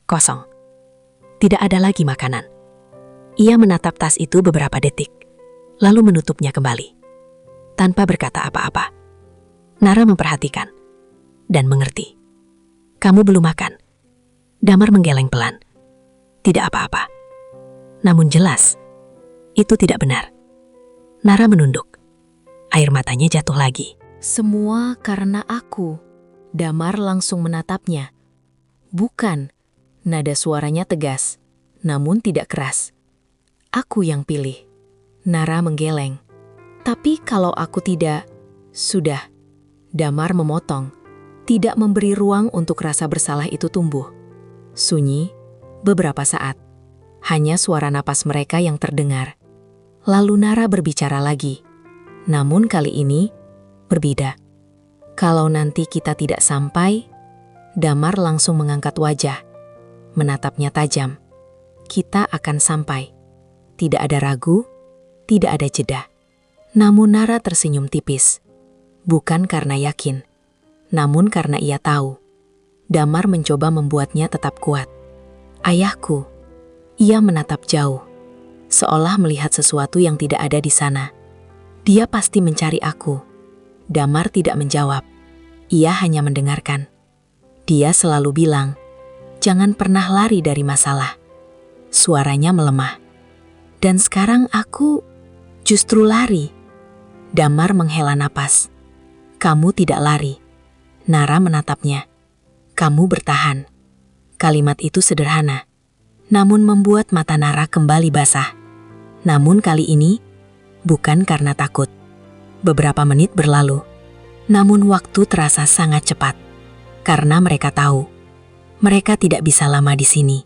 Kosong. Tidak ada lagi makanan. Ia menatap tas itu beberapa detik, lalu menutupnya kembali. Tanpa berkata apa-apa. Nara memperhatikan dan mengerti. Kamu belum makan. Damar menggeleng pelan. Tidak apa-apa. Namun jelas, itu tidak benar. Nara menunduk. Air matanya jatuh lagi. Semua karena aku. Damar langsung menatapnya. Bukan. Nada suaranya tegas, namun tidak keras. Aku yang pilih. Nara menggeleng. Tapi kalau aku tidak, sudah. Damar memotong. Tidak memberi ruang untuk rasa bersalah itu tumbuh. Sunyi, beberapa saat. Hanya suara napas mereka yang terdengar. Lalu Nara berbicara lagi. Namun kali ini, berbeda. Kalau nanti kita tidak sampai, Damar langsung mengangkat wajah. Menatapnya tajam. Kita akan sampai. Tidak ada ragu, tidak ada jeda. Namun Nara tersenyum tipis. Bukan karena yakin, namun karena ia tahu. Damar mencoba membuatnya tetap kuat. Ayahku. Ia menatap jauh, seolah melihat sesuatu yang tidak ada di sana. Dia pasti mencari aku. Damar tidak menjawab. Ia hanya mendengarkan. Dia selalu bilang, jangan pernah lari dari masalah. Suaranya melemah. Dan sekarang aku justru lari. Damar menghela napas. Kamu tidak lari. Nara menatapnya. Kamu bertahan. Kalimat itu sederhana, namun membuat mata Nara kembali basah. Namun kali ini, bukan karena takut. Beberapa menit berlalu, namun waktu terasa sangat cepat. Karena mereka tahu, mereka tidak bisa lama di sini.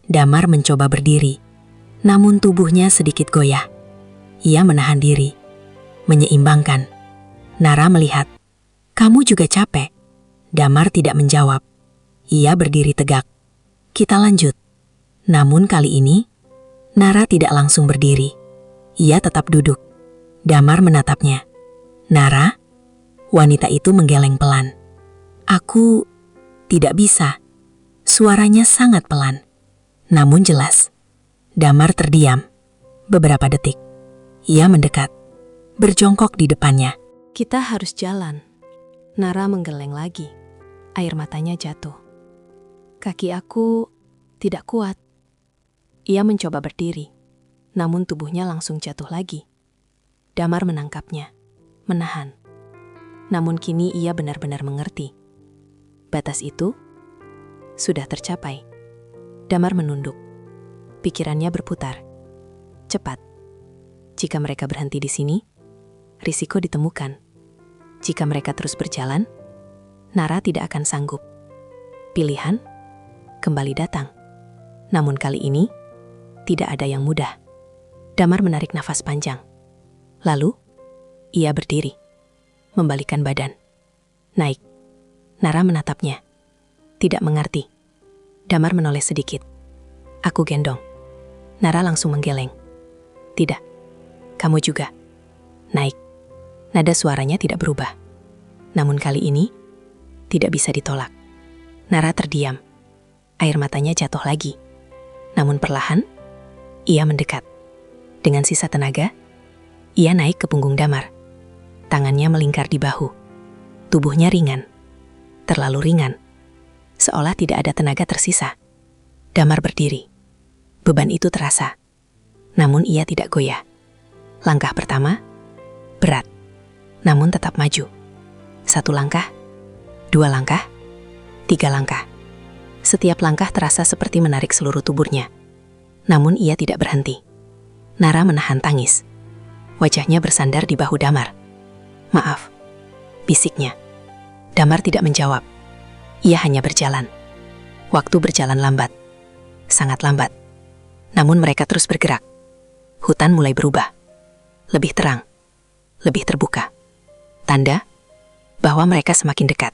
Damar mencoba berdiri, namun tubuhnya sedikit goyah. Ia menahan diri, menyeimbangkan. Nara melihat, kamu juga capek. Damar tidak menjawab. Ia berdiri tegak. Kita lanjut. Namun kali ini, Nara tidak langsung berdiri. Ia tetap duduk. Damar menatapnya. Nara, wanita itu menggeleng pelan. Aku tidak bisa. Suaranya sangat pelan, namun jelas. Damar terdiam. Beberapa detik. Ia mendekat, berjongkok di depannya. Kita harus jalan. Nara menggeleng lagi. Air matanya jatuh. Kaki aku tidak kuat. Ia mencoba berdiri, namun tubuhnya langsung jatuh lagi. Damar menangkapnya, menahan. Namun kini ia benar-benar mengerti. Batas itu sudah tercapai. Damar menunduk. Pikirannya berputar. Cepat. Jika mereka berhenti di sini, risiko ditemukan. Jika mereka terus berjalan, Nara tidak akan sanggup. Pilihan kembali datang. Namun kali ini, tidak ada yang mudah. Damar menarik nafas panjang. Lalu, ia berdiri. membalikkan badan. Naik. Nara menatapnya. Tidak mengerti. Damar menoleh sedikit. Aku gendong. Nara langsung menggeleng. Tidak. Kamu juga. Naik. Nada suaranya tidak berubah. Namun kali ini, tidak bisa ditolak. Nara terdiam. Air matanya jatuh lagi. Namun perlahan, ia mendekat. Dengan sisa tenaga, ia naik ke punggung Damar. Tangannya melingkar di bahu. Tubuhnya ringan. Terlalu ringan. Seolah tidak ada tenaga tersisa. Damar berdiri. Beban itu terasa. Namun ia tidak goyah. Langkah pertama, berat. Namun tetap maju. 1 langkah, 2 langkah, 3 langkah. Setiap langkah terasa seperti menarik seluruh tubuhnya. Namun ia tidak berhenti. Nara menahan tangis. Wajahnya bersandar di bahu Damar. Maaf, bisiknya. Damar tidak menjawab. Ia hanya berjalan. Waktu berjalan lambat. Sangat lambat. Namun mereka terus bergerak. Hutan mulai berubah. Lebih terang. Lebih terbuka. Tanda bahwa mereka semakin dekat.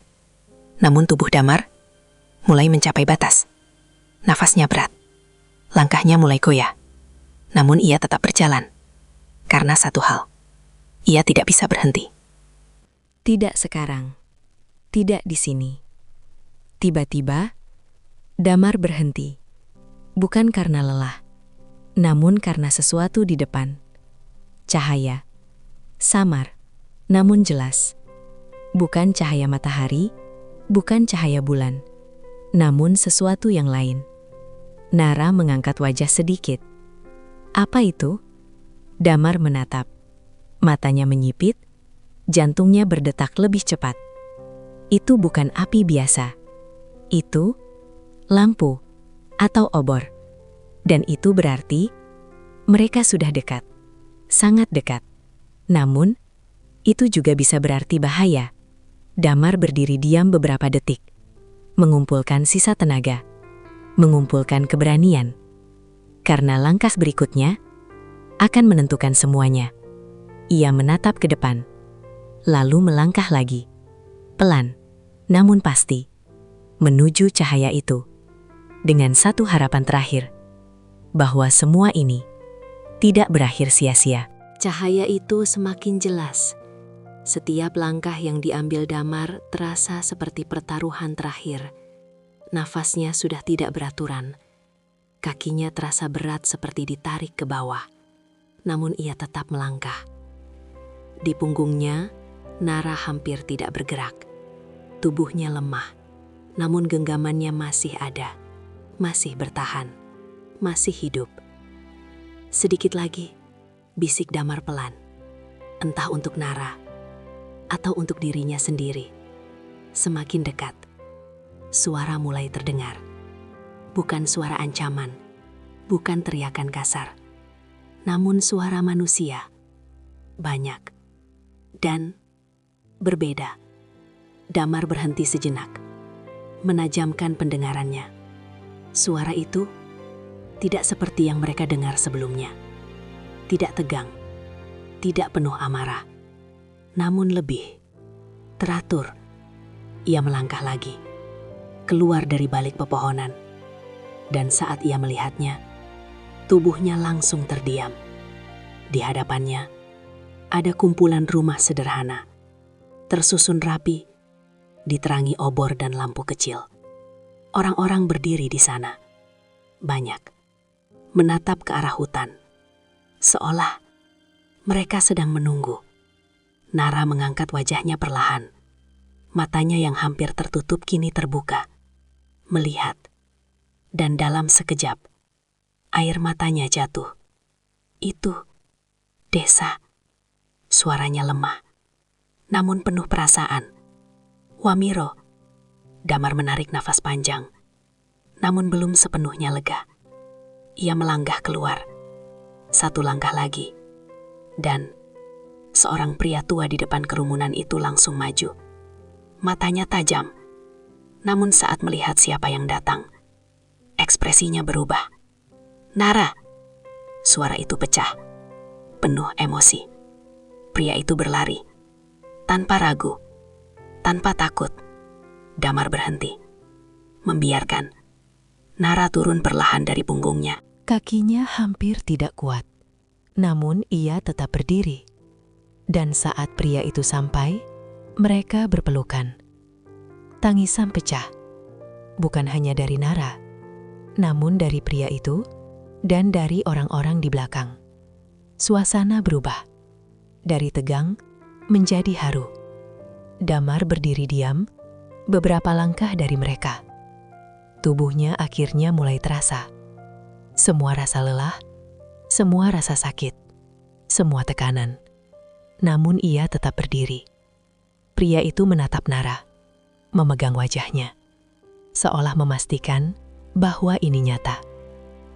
Namun tubuh Damar mulai mencapai batas. Nafasnya berat. Langkahnya mulai goyah. Namun ia tetap berjalan. Karena satu hal. Ia tidak bisa berhenti. Tidak sekarang. Tidak di sini. Tiba-tiba, Damar berhenti. Bukan karena lelah, namun karena sesuatu di depan. Cahaya. Samar, namun jelas. Bukan cahaya matahari, bukan cahaya bulan, namun sesuatu yang lain. Nara mengangkat wajah sedikit. Apa itu? Damar menatap. Matanya menyipit, jantungnya berdetak lebih cepat. Itu bukan api biasa. Itu lampu atau obor. Dan itu berarti mereka sudah dekat. Sangat dekat. Namun, itu juga bisa berarti bahaya. Damar berdiri diam beberapa detik. Mengumpulkan sisa tenaga. Mengumpulkan keberanian. Karena langkah berikutnya akan menentukan semuanya. Ia menatap ke depan. Lalu melangkah lagi. Pelan, namun pasti. Menuju cahaya itu. Dengan satu harapan terakhir. Bahwa semua ini tidak berakhir sia-sia. Cahaya itu semakin jelas. Setiap langkah yang diambil Damar terasa seperti pertaruhan terakhir. Nafasnya sudah tidak beraturan. Kakinya terasa berat seperti ditarik ke bawah. Namun ia tetap melangkah. Di punggungnya, Nara hampir tidak bergerak. Tubuhnya lemah, namun genggamannya masih ada. Masih bertahan, masih hidup. Sedikit lagi, bisik Damar pelan. Entah untuk Nara, atau untuk dirinya sendiri. Semakin dekat, suara mulai terdengar. Bukan suara ancaman, bukan teriakan kasar, namun suara manusia. Banyak, dan berbeda. Damar berhenti sejenak, menajamkan pendengarannya. Suara itu tidak seperti yang mereka dengar sebelumnya. Tidak tegang, tidak penuh amarah, namun lebih teratur. Ia melangkah lagi, keluar dari balik pepohonan. Dan saat ia melihatnya, tubuhnya langsung terdiam. Di hadapannya, ada kumpulan rumah sederhana, tersusun rapi, diterangi obor dan lampu kecil. Orang-orang berdiri di sana, banyak, menatap ke arah hutan, seolah mereka sedang menunggu. Nara mengangkat wajahnya perlahan, matanya yang hampir tertutup kini terbuka, melihat, dan dalam sekejap, air matanya jatuh. Itu desa. Suaranya lemah, namun penuh perasaan. Wamiro. Damar menarik nafas panjang, namun belum sepenuhnya lega. Ia melanggah keluar. 1 langkah lagi. Dan seorang pria tua di depan kerumunan itu langsung maju. Matanya tajam. Namun saat melihat siapa yang datang, ekspresinya berubah. Nara. Suara itu pecah. Penuh emosi. Pria itu berlari. Tanpa ragu, tanpa takut, Damar berhenti. Membiarkan Nara turun perlahan dari punggungnya. Kakinya hampir tidak kuat, namun ia tetap berdiri. Dan saat pria itu sampai, mereka berpelukan. Tangisan pecah, bukan hanya dari Nara, namun dari pria itu dan dari orang-orang di belakang. Suasana berubah, dari tegang menjadi haru. Damar berdiri diam, beberapa langkah dari mereka. Tubuhnya akhirnya mulai terasa. Semua rasa lelah, semua rasa sakit, semua tekanan. Namun ia tetap berdiri. Pria itu menatap Nara, memegang wajahnya, seolah memastikan bahwa ini nyata.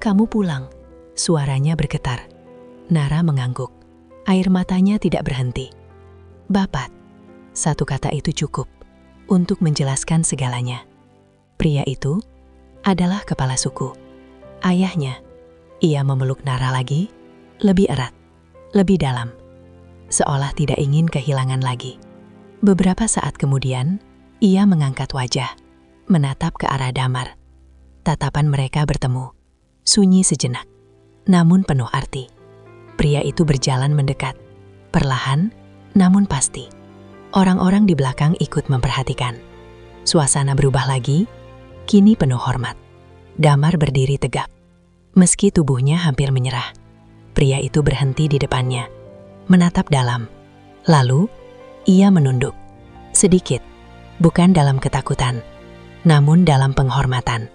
"Kamu pulang," suaranya bergetar. Nara mengangguk, air matanya tidak berhenti. "Bapat," satu kata itu cukup untuk menjelaskan segalanya. Pria itu adalah kepala suku, ayahnya. Ia memeluk Nara lagi, lebih erat, lebih dalam, seolah tidak ingin kehilangan lagi. Beberapa saat kemudian, ia mengangkat wajah, menatap ke arah Damar. Tatapan mereka bertemu, sunyi sejenak, namun penuh arti. Pria itu berjalan mendekat, perlahan namun pasti. Orang-orang di belakang ikut memperhatikan. Suasana berubah lagi, kini penuh hormat. Damar berdiri tegap, meski tubuhnya hampir menyerah. Pria itu berhenti di depannya, menatap dalam. Lalu, ia menunduk, sedikit, bukan dalam ketakutan, namun dalam penghormatan.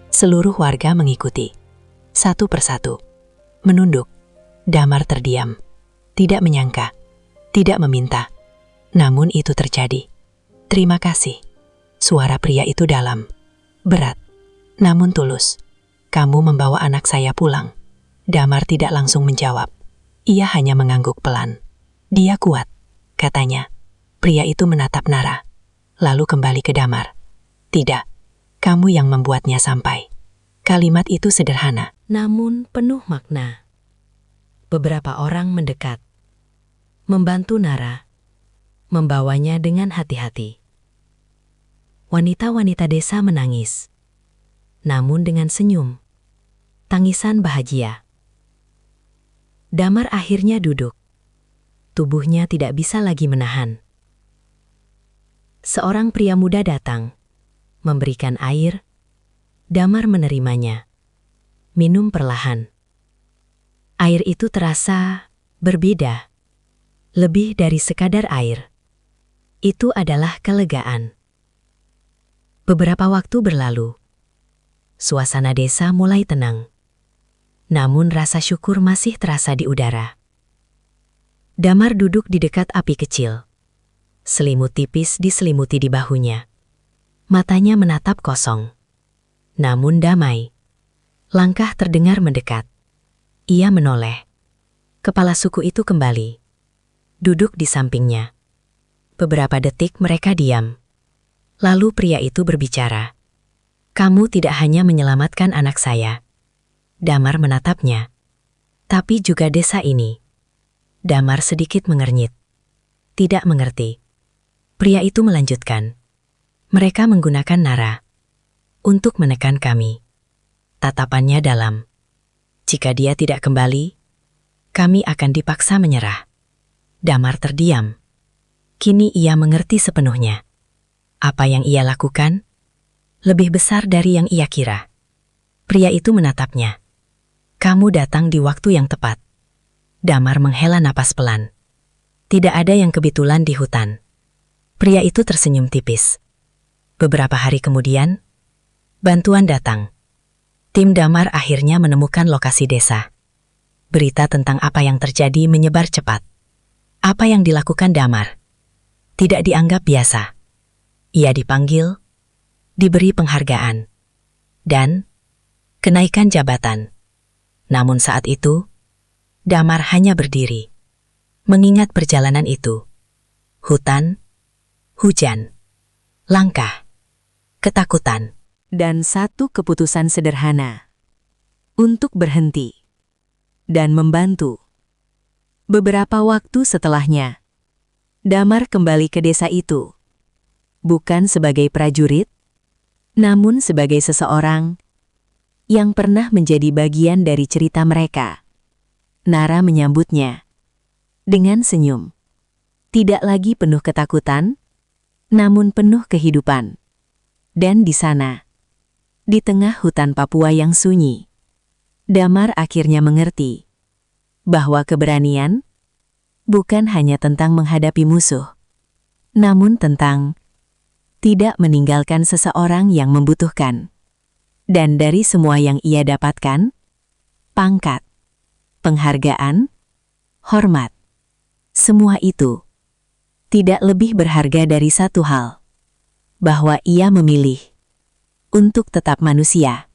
Seluruh warga mengikuti, satu persatu. Menunduk, Damar terdiam, tidak menyangka, tidak meminta. Namun itu terjadi. "Terima kasih." Suara pria itu dalam, berat, namun tulus. "Kamu membawa anak saya pulang." Damar tidak langsung menjawab. Ia hanya mengangguk pelan. "Dia kuat," katanya. Pria itu menatap Nara, lalu kembali ke Damar. "Tidak, kamu yang membuatnya sampai." Kalimat itu sederhana, namun penuh makna. Beberapa orang mendekat, membantu Nara, membawanya dengan hati-hati. Wanita-wanita desa menangis, namun dengan senyum, tangisan bahagia. Damar akhirnya duduk. Tubuhnya tidak bisa lagi menahan. Seorang pria muda datang, memberikan air. Damar menerimanya, minum perlahan. Air itu terasa berbeda, lebih dari sekadar air. Itu adalah kelegaan. Beberapa waktu berlalu. Suasana desa mulai tenang. Namun rasa syukur masih terasa di udara. Damar duduk di dekat api kecil. Selimut tipis diselimuti di bahunya. Matanya menatap kosong, namun damai. Langkah terdengar mendekat. Ia menoleh. Kepala suku itu kembali, duduk di sampingnya. Beberapa detik mereka diam. Lalu pria itu berbicara. "Kamu tidak hanya menyelamatkan anak saya." Damar menatapnya. "Tapi juga desa ini." Damar sedikit mengernyit. Tidak mengerti. Pria itu melanjutkan. "Mereka menggunakan Nara untuk menekan kami." Tatapannya dalam. "Jika dia tidak kembali, kami akan dipaksa menyerah." Damar terdiam. Kini ia mengerti sepenuhnya. Apa yang ia lakukan lebih besar dari yang ia kira. Pria itu menatapnya. "Kamu datang di waktu yang tepat." Damar menghela napas pelan. Tidak ada yang kebetulan di hutan. Pria itu tersenyum tipis. Beberapa hari kemudian, bantuan datang. Tim Damar akhirnya menemukan lokasi desa. Berita tentang apa yang terjadi menyebar cepat. Apa yang dilakukan Damar tidak dianggap biasa. Ia dipanggil, diberi penghargaan, dan kenaikan jabatan. Namun saat itu, Damar hanya berdiri, mengingat perjalanan itu. Hutan, hujan, langkah, ketakutan, dan satu keputusan sederhana untuk berhenti dan membantu. Beberapa waktu setelahnya, Damar kembali ke desa itu. Bukan sebagai prajurit, namun sebagai seseorang yang pernah menjadi bagian dari cerita mereka. Nara menyambutnya dengan senyum. Tidak lagi penuh ketakutan, namun penuh kehidupan. Dan di sana, di tengah hutan Papua yang sunyi, Damar akhirnya mengerti bahwa keberanian bukan hanya tentang menghadapi musuh, namun tentang tidak meninggalkan seseorang yang membutuhkan. Dan dari semua yang ia dapatkan, pangkat, penghargaan, hormat, semua itu tidak lebih berharga dari satu hal, bahwa ia memilih untuk tetap manusia.